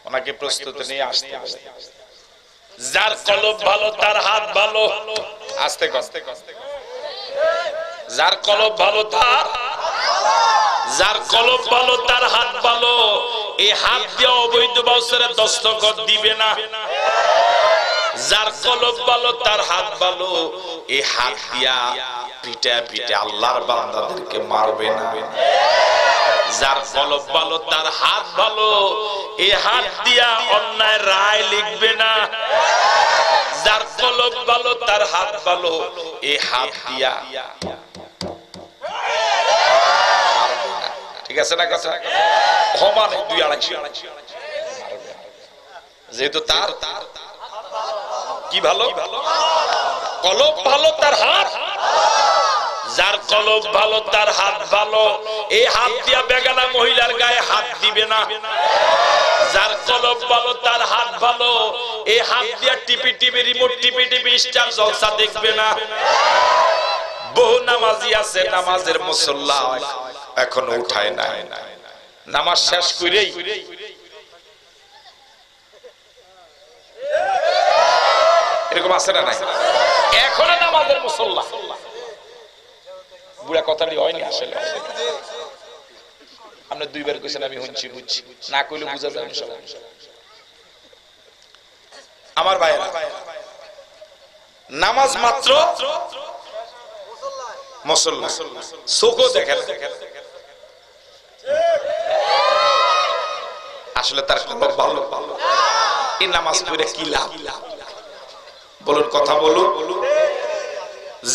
ওনাকে প্রস্তুত নিয়ে আসতে হবে। যার কলব ভালো তার হাত ভালো, আস্তে আস্তে, যার কলব ভালো তার, যার কলব ভালো তার হাত ভালো। এই হাত দিয়ে অবৈধ বাউসারে দস্তখত দিবে না। যার কলব ভালো তার হাত ভালো, এই হাত দিয়া পিটা পিটা আল্লাহর বান্দাদেরকে মারবে না। যার কলব ভালো তার হাত ভালো, এই হাত দিয়া অন্যায় রায় লিখবে না। যার কলব ভালো তার হাত ভালো, এই হাত দিয়া, ঠিক আছে না কথা? সমানে 2-2.5 যেহেতু তার কি ভালো, কলব ভালো তার হাত। যার কলব ভালো তার হাত ভালো, এই হাত দিয়া বেগানা মহিলার গায়ে হাত দিবে না। যার কলব ভালো তার হাত ভালো, এই হাত দিয়া টিপি টিপি রিমোট টিপি টিপি স্টার জলসা দেখবে না। বহু নামাজি আছে, নামাজের মুসল্লা এখনো উঠায় নাই, নামাজ শেষ করেই এরকম আছে না নাই? এখনো নামাজের মুসল্লা। বুড়া কথাটি হয়নি আসলে। আপনি দুইবার কইছেন আমি শুনছি, বুঝছি না কইলে বুঝা যায় না। আমার ভাইরা, নামাজ মাত্র মুসল্লা, চোখও দেখে আসলে তার কলব ভালো। এই নামাজ পড়ে কি লাভ? বলুন, কথা বলুন।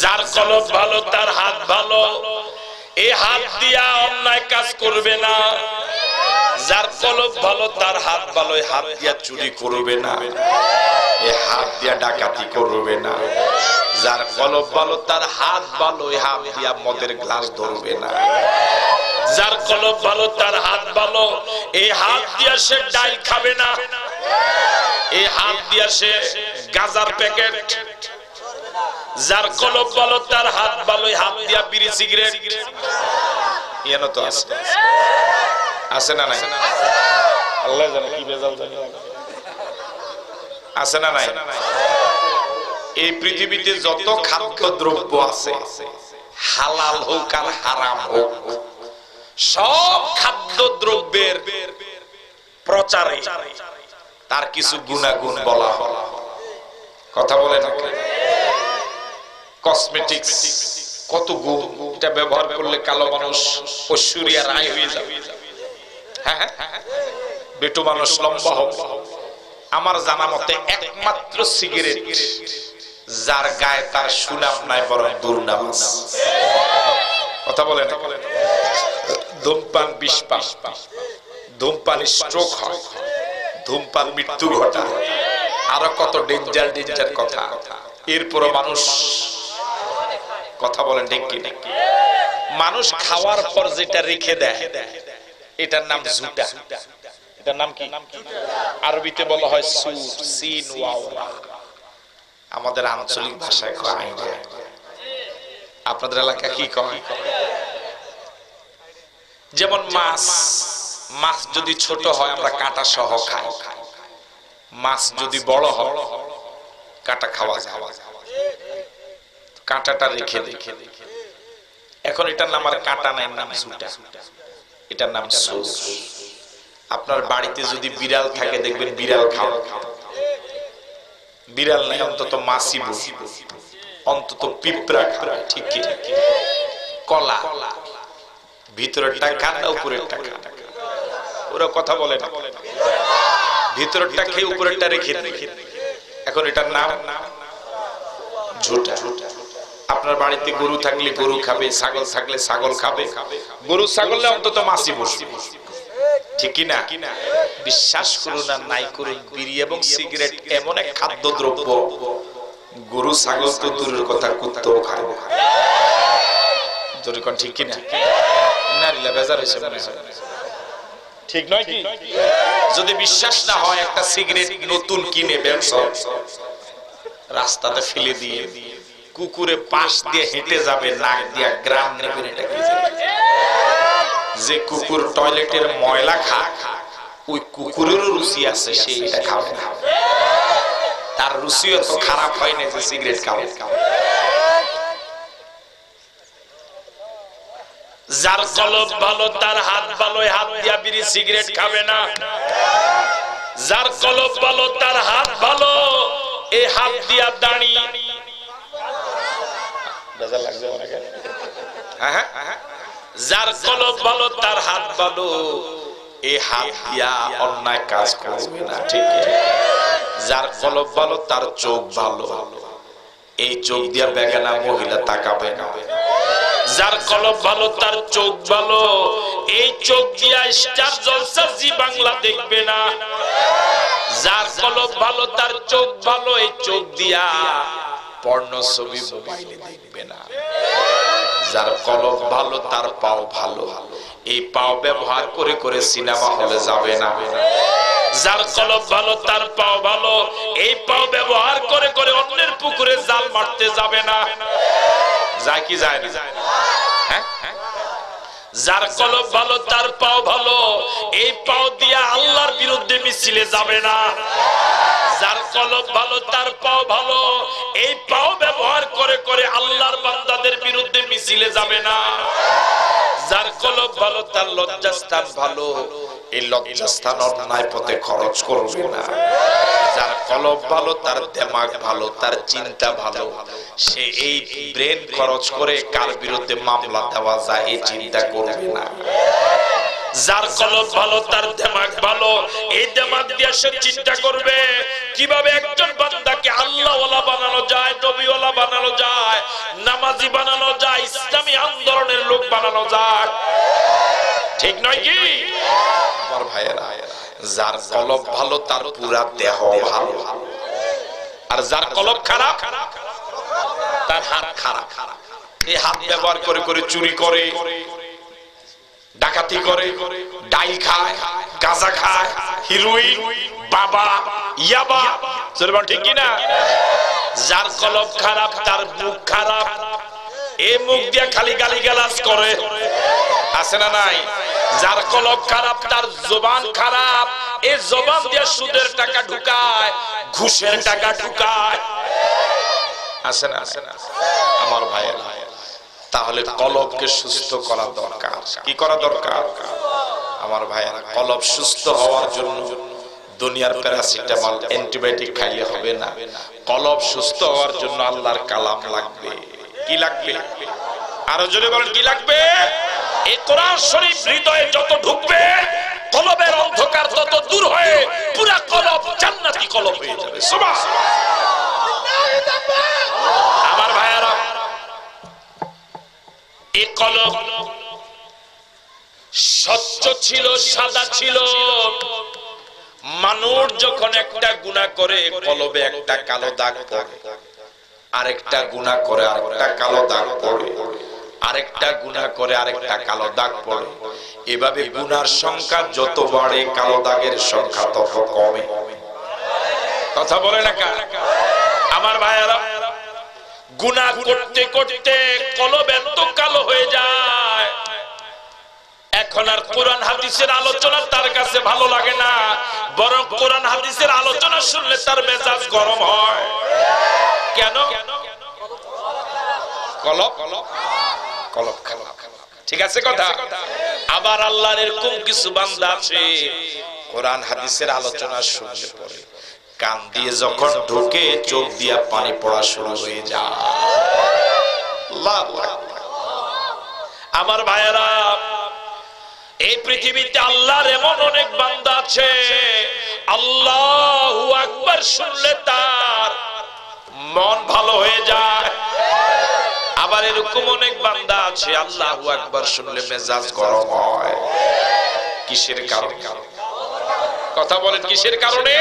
যার কলব ভালো তার হাত ভালো, এই হাত দিয়া অন্যায় কাজ করবে না। যার কলব ভালো তার হাত ভালো, এই হাত দিয়া চুরি করবে না, এই হাত দিয়া ডাকাতি করবে না। যার কলব ভালো তার হাত ভালো, এই হাত দিয়া মদের গ্লাস ধরবে না। যার কলব ভালো তার হাত ভালো, এই হাত দিয়া সে ডাল খাবে না, এই হাত দিয়া সে গাজার প্যাকেট। যার কলব ভালো তার হাত ভালো, এই হাত দিয়া বিড়ি সিগারেট। ইয়ানো তো আছে, আছে না নাই? আল্লাহ জানে কি বেজাল জানে, আছে না নাই? এই পৃথিবীতে যত খাদ্য দ্রব্য আছে, হালাল হোক আর হারাম হোক, সব খাদ্য দ্রব্যের প্রচারে তার কিছু গুণাগুণ বলা হয়। কথা বলে না? কসমেটিক্স কত গুণ, এটা ব্যবহার করলে কালো মানুষ ঐশ্বরিয়া রায় হয়ে যাবে, হ্যাঁ বেটু মানুষ লম্বা হবে। আমার জানা মতে একমাত্র সিগারেট যার গায়ে তার সুনাম নাই, বরং দুর্নাম। কথা বলে না? ধূমপান বিষ পান, ধূমপান স্ট্রোক হয়, ধূমপান মৃত্যু ঘটায়, আরো কত ডেঞ্জার ডেঞ্জার কথা। এরপরও মানুষ, কথা বলেন ঠিক কি? মানুষ খাওয়ার পর যেটা রেখে দেয় এটার নাম ঝুটা। এটার নাম কি? আরবিতে বলা হয় সুর, সিন ওয়াও রা। আমাদের আঞ্চলিক ভাষায় কয়। আপনাদের এলাকা কি কয়? যেমন মাছ, মাছ যদি ছোট হয় আমরা কাঁটা সহ খাই, মাছ যদি বড় হয় কাঁটা খাওয়া যায়, কাঁটাটা রেখে দেখে। এখন এটার নাম আর কাঁটা নাই, নাম ঝুটা, এটার নাম সুর। আপনার বাড়িতে যদি বিড়াল থাকে দেখবেন বিড়াল খাওয়া, বিড়াল নাই অন্তত মাছি, অন্তত পিঁপড়া খাওয়া, ঠিক কি? কলা ভিতরেরটা খান না উপরেরটা খান? ওরা কথা বলে না, ভিতরেরটা খেয়ে উপরেরটা রেখে। এখন এটার নাম ঝুটা। আপনার বাড়িতে গরু থাকলে গরু খাবে, ছাগল থাকলে ছাগল খাবে, গরু ছাগলে অন্তত মাছি বসবে, ঠিক কি না? বিশ্বাস করুন আর নাই করুন, বিড়ি এবং সিগারেট এমন এক খাদ্য দ্রব্য, গরু ছাগল তো দূরের কথা, কুত্তাও খায়। ঠিক কি না? নারীলা বেজার হয়েছে মনে হয়, ঠিক নয় কি? যদি বিশ্বাস না হয় একটা সিগারেট নতুন কিনে রাস্তাতে ফেলে দিয়ে কুকুরে পাশ দিয়ে হেঁটে যাবে, নাক দিয়ে গ্রাম নেবেন, এটা কি? যে কুকুর টয়লেটের ময়লা খা, ওই কুকুরেরও রুচি আছে, সে এটা খাবে না। তার রুচিও তো খারাপ হয় না যে সিগারেট খাবে। যার কলব ভালো তার হাত ভালো, হাত দিয়া বিড়ি সিগারেট খাবে না। যার কলব ভালো তার হাত ভালো, এই হাত দিয়া দাঁড়ি। যার কলব ভালো তার হাত ভালো, এই হাত দিয়া অন্যায় কাজ করবে না, ঠিক? যার কলব ভালো তার চোখ ভালো, এই চোখ দিয়া বেগানা মহিলা তাকাবে না। যার কলব ভালো তার চোখ ভালো, এই চোখ দিয়া স্টার জলসা জি বাংলা দেখবে না। যার কলব ভালো তার চোখ ভালো, এই চোখ দিয়া পর্ণ ছবি মোবাইলে দেখবে না। যার কলব ভালো তার পাও ভালো, এই পাও ব্যবহার করে করে সিনেমা হলে যাবে না। যার কলব ভালো তার পাও ভালো, এই পাও ব্যবহার করে করে অন্যের পুকুরে জাল মারতে যাবে না। যায় কি যায় না? যার কলব ভালো তার পাও ভালো, এই পাও দিয়ে আল্লাহর বিরুদ্ধে মিছিলে যাবে না। যার কলব ভালো তার পাও ভালো, এই পাও ব্যবহার করে করে আল্লাহর বান্দাদের বিরুদ্ধে মিছিলে যাবে না। যার কলব ভালো তার লজ্জাস্থান ভালো, এই লজ্জাস্থান অন্যায় পথে খরচ করবে না। যার কলব ভালো তার দিমাগ ভালো, তার চিন্তা ভালো, সে এই ব্রেন খরচ করে কার বিরুদ্ধে মামলা দেওয়া যায় এই চিন্তা করবে না। যার কলব ভালো তার দিমাগ ভালো, এই দিমাগ দিয়ে সে চিন্তা করবে কিভাবে একজন বান্দাকে আল্লাহওয়ালা বানানো যায়, নবীওয়ালা বানানো যায়, নামাজি বানানো যায়, ইসলামী আন্দোলনের লোক বানানো যায়। ঠিক নয় কি আমার ভাইয়েরা? যার কলব ভালো তার পুরা দেহ ভালো, আর যার কলব খারাপ তার হাত খারাপ। এই হাত ব্যবহার করে করে চুরি করে, ডাকাতি করে, ডাইল খায়, গাঁজা খায়, হিরোইন, বাবা, ইয়াবা। ঠিক কি না? যার কলব খারাপ তার মুখ খারাপ, এই মুখ দিয়ে খালি গালিগালাজ করে, আছে না নাই? যার কলব খারাপ তার জবান খারাপ, এই জবান দিয়ে সুদের টাকা ঢুকায়, ঘুষের টাকা ঢুকায়, আছে না? আমার ভাইয়েরা, তাহলে কলবকে সুস্থ করা দরকার। কি করা দরকার আমার ভাইয়েরা? কলব সুস্থ হওয়ার জন্য দুনিয়ার প্যারাসিটামল, অ্যান্টিবায়োটিক খাইলে হবে না। কলব সুস্থ হওয়ার জন্য আল্লাহর কালাম লাগবে। কি লাগবে? আরো জোরে বলেন, কি লাগবে? এই কোরআন শরীফ হৃদয়ে যত ঢুকবে, কলবের অন্ধকার তত দূর হয়ে পুরা কলব জান্নাতি কলব হয়ে যাবে। সুবহানাল্লাহ। আমার ভাইয়েরা, এই কলব স্বচ্ছ ছিল, সাদা ছিল। মানুষ যখন একটা গুনাহ করে কলবে একটা কালো দাগ পড়ে, আরেকটা গুনাহ করে আরেকটা কালো দাগ পড়ে, আরেকটা গুনাহ করে আরেকটা কালো দাগ পড়ে। এভাবে গুনার সংখ্যা যত বাড়ে কালো দাগের সংখ্যা তত কমে। কথা বলে না কা? আমার ভাইয়েরা, গুনাহ করতে করতে কলব এত কালো হয়ে যায়, এখন আর কোরআন হাদিসের আলোচনা তার কাছে ভালো লাগে না, বরং কোরআন হাদিসের আলোচনা শুনলে তার মেজাজ গরম হয়। কেন? কলব কলব খারাপ। ঠিক আছে কথা? আবার আল্লাহর এরকম কিছু বান্দা আছে, কোরআন হাদিসের আলোচনা শুনলে পরে কান দিয়ে যখন ঢোকে চোখ দিয়ে পানি পড়া শুরু হয়ে যায়। আমার ভাইয়েরা, এই পৃথিবীতে আল্লাহর এমন অনেক বান্দা আছে, আল্লাহু আকবার শুনলে তার মন ভালো হয়ে যায়। আবার এরকম অনেক বান্দা আছে, আল্লাহু আকবার শুনলে মেজাজ গরম হয়। কিসের কারণে? কথা বলেন, কিসের কারণে?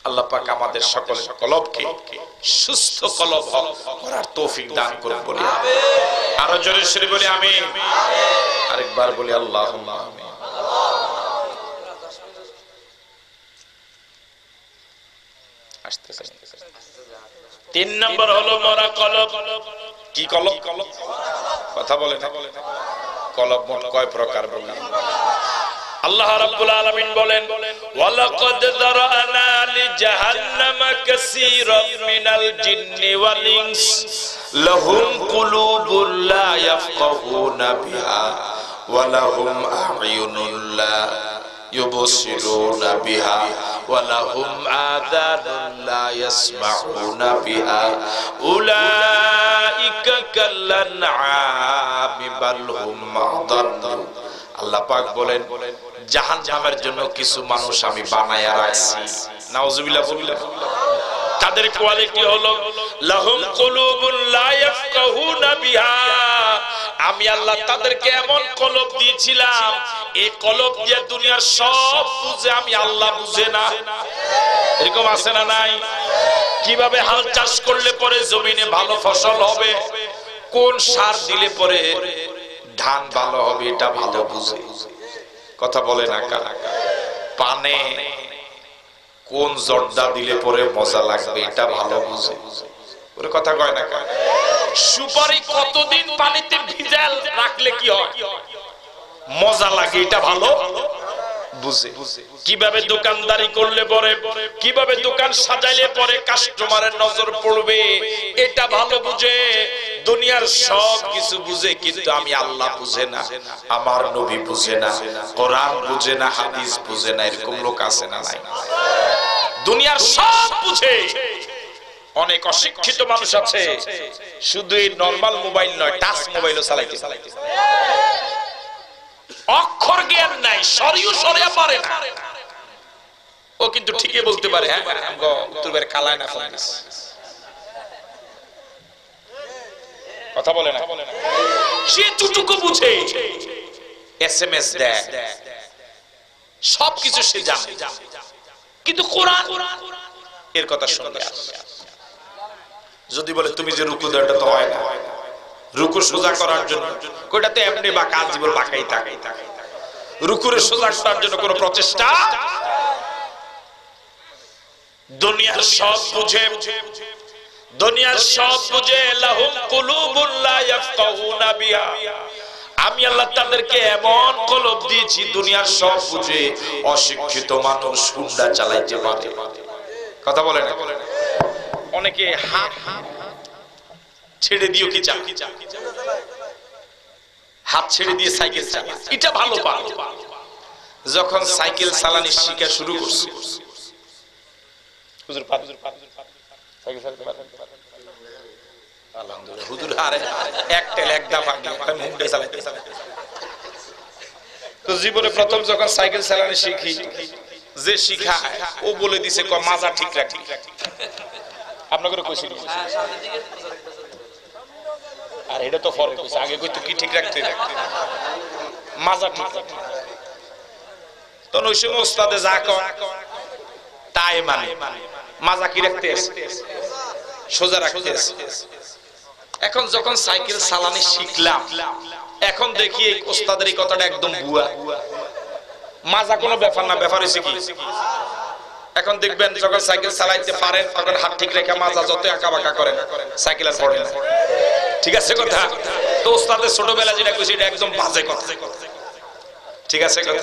আল্লাহ পাক আমাদের সকলের কলবকে সুস্থ কলব করার তৌফিক দান করুন বলি আমিন। আরো জোরে সরে বলি আমিন। আরেকবার বলি আল্লাহুম্মা আমিন। তিন নম্বর হলো মরা কলব। কি কলব? কথা বলে না? কলব মোট কয় প্রকার বলেন? আল্লাহ রাব্বুল আলামিন বলেন, ওয়ালাকাদ যারানা লিজাহান্নামা কাসীরাম মিনাল জিন্নি ওয়াল ইনস লাহুম কুলুবুন লা ইয়াফকাহুনা বিহা ওয়া লাহুম আ'য়ুনুন লা ইউবসিরুনা বিহা ওয়া লাহুম আযানুন লা ইয়াসমাউনা বিহা উলাইকা কাল্লানআমি বাল হুম আদাল্লু। আল্লাহ পাক বলেন, জাহান্নামের জন্য কিছু মানুষ আমি বানায়া রাখছি। নাউজুবিল্লাহ বললেন। তাদের কোয়ালিটি হলো লাহুম কুলুবুন লা ইয়াফকাহুনা বিহা। আমি আল্লাহ তাদেরকে এমন কলব দিয়েছিলাম, এই কলব দিয়ে দুনিয়ার সব বুঝে, আমি আল্লাহ বুঝে না। এরকম আছে না নাই? কিভাবে হাল চাষ করলে পরে জমিনে ভালো ফসল হবে, কোন সার দিলে পরে ধান ভালো হবে, এটা ভালো বুঝে। কথা বলে না কারা? পানে কোন জর্দা দিলে পরে মজা লাগবে, এটা ভালো বুঝে। ওরে কথা কয় না কারা? সুপারি কতদিন পানিতে ভিজাল রাখলে কি হয়, মজা লাগে, এটা ভালো বুঝে। কিভাবে দোকানদারি করলে পরে, কিভাবে দোকান সাজাইলে পরে কাস্টমারের নজর পড়বে, এটা ভালো বুঝে। দুনিয়ার সব কিছু বুঝে, কিন্তু আমি আল্লাহ বুঝে না, আমার নবী বুঝে না, কোরআন বুঝে না, হাদিস বুঝে না, এরকম লোক আছে না নাই? দুনিয়ার সব বুঝে, অনেক অশিক্ষিত মানুষ আছে, শুধু এই নরমাল মোবাইল নয়, টাচ মোবাইলও চালাইতে চালাইতে অক্ষর জ্ঞান নাই, সরিও সরিয়া পারে না। ও কিন্তু ঠিকই বলতে পারে, হ্যাঁ উত্তরবার কালায় না ফোন কথা বলে না, সে টুটুকু বুঝে, এসএমএস দেয়, সবকিছু সে জানে, কিন্তু কোরআন এর কথা শুনবে। যদি বলে তুমি যে রুকু দাও, এটা তো হয় না, রুকু সোজা করার জন্য কোটাতে এমনি বা কাজ জীবন বাঁকাই থাকে, রুকুরে সোজা করার জন্য কোনো প্রচেষ্টা। দুনিয়ার সব বুঝে, দুনিয়ার সব বুঝে, লাহুম কুলুবুন লা ইয়াফকাহুনা বিহা, আমি আল্লাহ তাদেরকে এমন কলব দিয়েছি, দুনিয়ার সব বুঝে, অশিক্ষিত মানুষ হুন্ডা চালাইতে পারে। কথা বলে না? অনেকে হাত ছেড়ে দিও কি চা, হাত ছেড়ে দিয়ে সাইকেল চালায়, এটা ভালো পা। যখন সাইকেল চালানি শিখা শুরু করছে, হুজুর পা হুজুর পা সাইকেল চালাতে পারে, আলহামদুলিল্লাহ হুজুর আরে এক তেল এক দাম আগে মুন্ডে চালাতে। তো জীবনে প্রথম যখন সাইকেল চালানি শিখি, যে শিখায় ও বলে দিছে ক মাজা ঠিক রাখি, আপনাকে কইছি আর এটা তো ফরক হইছে, আগে কইতো কি ঠিক রাখতে মাজা ঠিক। তো ওই সময় ওস্তাদে যা কয় তাই মানে, মাজা কি রাখতে আছে, সোজা রাখতে আছে। এখন যখন সাইকেল চালানি শিখলাম, এখন দেখি এই ওস্তাদের এই কথাটা একদম ভুয়া, মাজা কোনো ব্যাপার না, ব্যাপার হইছে কি, এখন দেখবেন যখন সাইকেল চালাইতে পারেন তখন হাত ঠিক রেখে মাজা যত আঁকা বাঁকা করেন, সাইকেল আর পড়ে না। ঠিক আছে কথা? তো ওস্তাদের ছোটবেলা যেটা কইছে এটা একদম বাজে কথা। ঠিক আছে কথা?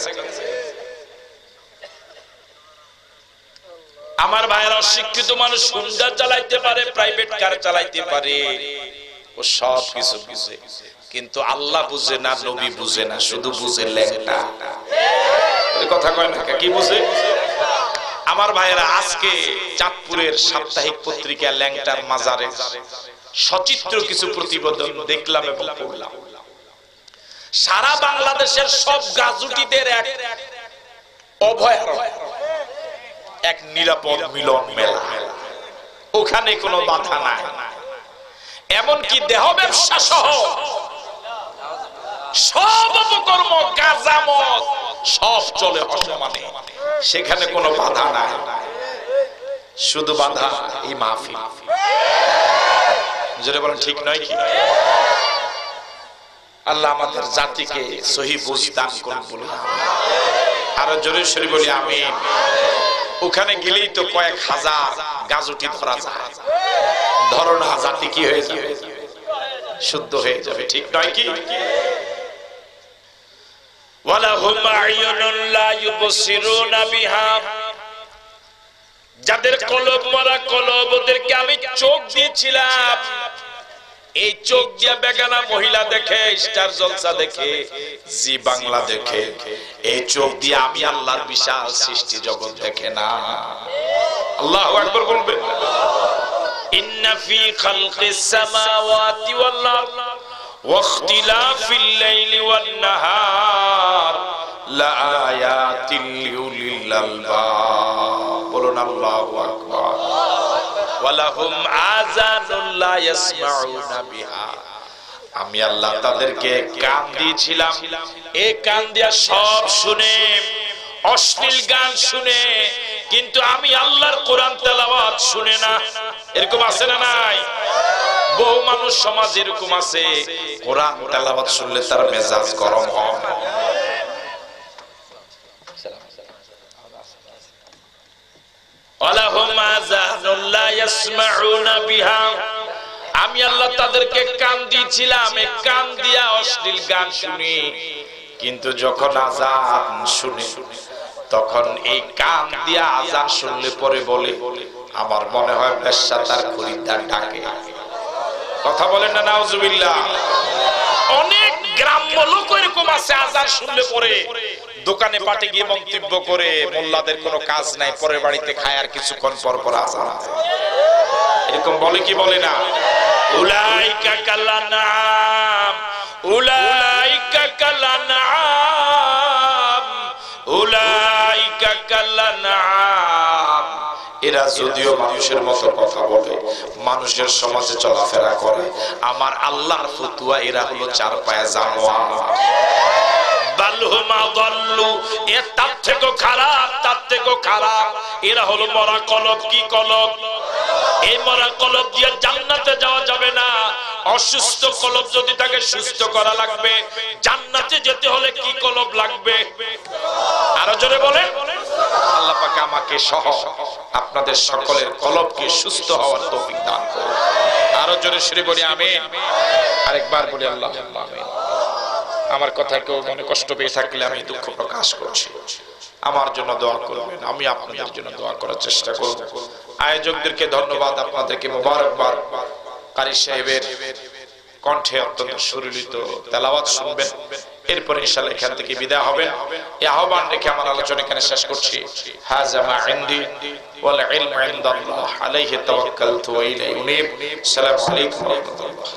আমার ভাইয়েরা, শিক্ষিত মানুষ হুন্ডা চালাইতে পারে, প্রাইভেট কার চালাইতে পারে, ও সব কিছু বুঝে, কিন্তু আল্লাহ বুঝে না, নবী বুঝে না, শুধু বুঝে ল্যাংটা। কথা কয় না, কি বুঝে? আমার ভাইয়েরা, আজকে চাঁদপুরের সাপ্তাহিক পত্রিকা ল্যাংটার মাজারে সচিত্র কিছু প্রতিবেদন দেখলাম এবং পড়লাম। সারা বাংলাদেশের সব গাজুটিদের এক অভয়ারণ্য, এক নিরাপদ মিলন মেলা, ওখানে কোনো বাধা নাই, এমনকি দেহ ব্যবসা সহ সব অপকর্ম, গাঁজা মদ সব চলে অসমানে, সেখানে কোনো বাধা নাই, শুধু বাধা এই মাহফিল। জোরে বলেন ঠিক নয় কি? আল্লাহ আমাদের জাতিকে সহি বুঝ দান করুন বলে আরো জোরে সরে বলি আমিন। ওখানে গেলেই তো কয়েক হাজার গাজুটি ধরা যায়, ধরো না জাতি কি হয়ে যাবে, শুদ্ধ হয়ে যাবে, ঠিক নয় কি? ওয়ালাহুম আ'য়ুনুন লা ইউবসিরুনা বিহা, যাদের কলব মারা কলব, ওদেরকে আমি চোখ দিয়েছিলাম, এই চোখ দিয়ে বেগানা মহিলা দেখে, স্টার জলসা দেখে, জি বাংলা দেখে, এই চোখ দিয়ে আমি আল্লাহর বিশাল সৃষ্টি জগৎ দেখে না। আল্লাহু আকবার বলবেন। ইন্না ফি খালকিস সামাওয়াতি ওয়াল আরদ ওয়া ইখতিলাফিল লাইলি ওয়ান নাহার লা আয়াতিন লিউলিল আলবাব। বলুন আল্লাহু আকবার। ওয়ালাহুম আযানুন লা ইয়াসমাউনা বিহা, আমি আল্লাহ তাদেরকে কান দিয়েছিলাম, এই কান দিয়া সব শুনে, অশ্লীল গান শুনে, কিন্তু আমি আল্লাহর কোরআন তেলাওয়াত শুনে না। এরকম আছে না নাই? বহু মানুষ সমাজ এরকম আছে, কোরআন তেলাওয়াত শুনলে তার মেজাজ গরম হয়। ওয়ালাহুম আযানুন লা ইয়াসমাউনা বিহা আমি আল্লাহ তাদেরকে কান দিয়েছিলাম, এই কান দিয়া অশ্লীল গান শুনি, কিন্তু যখন আযান শুনে তখন এই কান দিয়া আযান শুনলে পরে বলে আমার মনে হয় বেশ্যা তার খরিদ্দার ডাকে। কথা বলেন না নাউজুবিল্লাহ। অনেক গ্রাম্য লোক এরকম আছে, আযান শুনলে পরে দোকানে পাটে গিয়ে মন্তব্য করে মোল্লাদের কোনো কাজ নাই, পরের বাড়িতে খায় আর কিছুক্ষণ পর পর আযান, এরকম বলে কি বলে না? উলাইকা কালানাম, উলাইকা কালানাম, উলাইকা কালানাম। এরা যদিও মানুষের মতো কথা বলে, মানুষের সমাজে চলাফেরা করে, আমার আল্লাহর ফতুয়া এরা হলো চার পায়ে জানোয়ার। বালহুমা দাল্লু, এ তার থেকেও খারাপ, তার থেকেও খারাপ। এরা হলো মরা কলব। কি কলব? এই মরা কলব দিয়ে জান্নাতে যাওয়া যাবে না। অসুস্থ কলব যদি তাকে সুস্থ করা লাগবে, জান্নাতে যেতে হলে কি কলব লাগবে? আরো জোরে বলেন। আল্লাহ পাক আমাকে সহ আপনাদের সকলের কলবকে সুস্থ হওয়ার তৌফিক দান করুন। আরো জোরে শ্রী বলি আমিন। আরেকবার বলি আল্লাহুম্মা আমিন। আমার কথা কেউ মনে কষ্ট পেয়ে থাকলে আমি দুঃখ প্রকাশ করছি, আমার জন্য দোয়া করবেন, আমি আপনাদের জন্য দোয়া করার চেষ্টা করব। আয়োজকদেরকে ধন্যবাদ, আপনাদেরকে মোবারকবাদ। কারি সাহেবের কণ্ঠে অত্যন্ত সুরলিত তেলাওয়াত শুনবেন, এরপর ইনশাআল্লাহ এখান থেকে বিদায় হবেন। এই আহ্বান রেখে আমার আলোচনা এখানে শেষ করছি। হাযা মা ইনদি ওয়াল ইলমু ইনদাল্লাহ আলাইহি তাওয়াক্কালতু ওয়া ইলাইহি উনীব। আসসালামু আলাইকুম ওয়া রাহমাতুল্লাহ।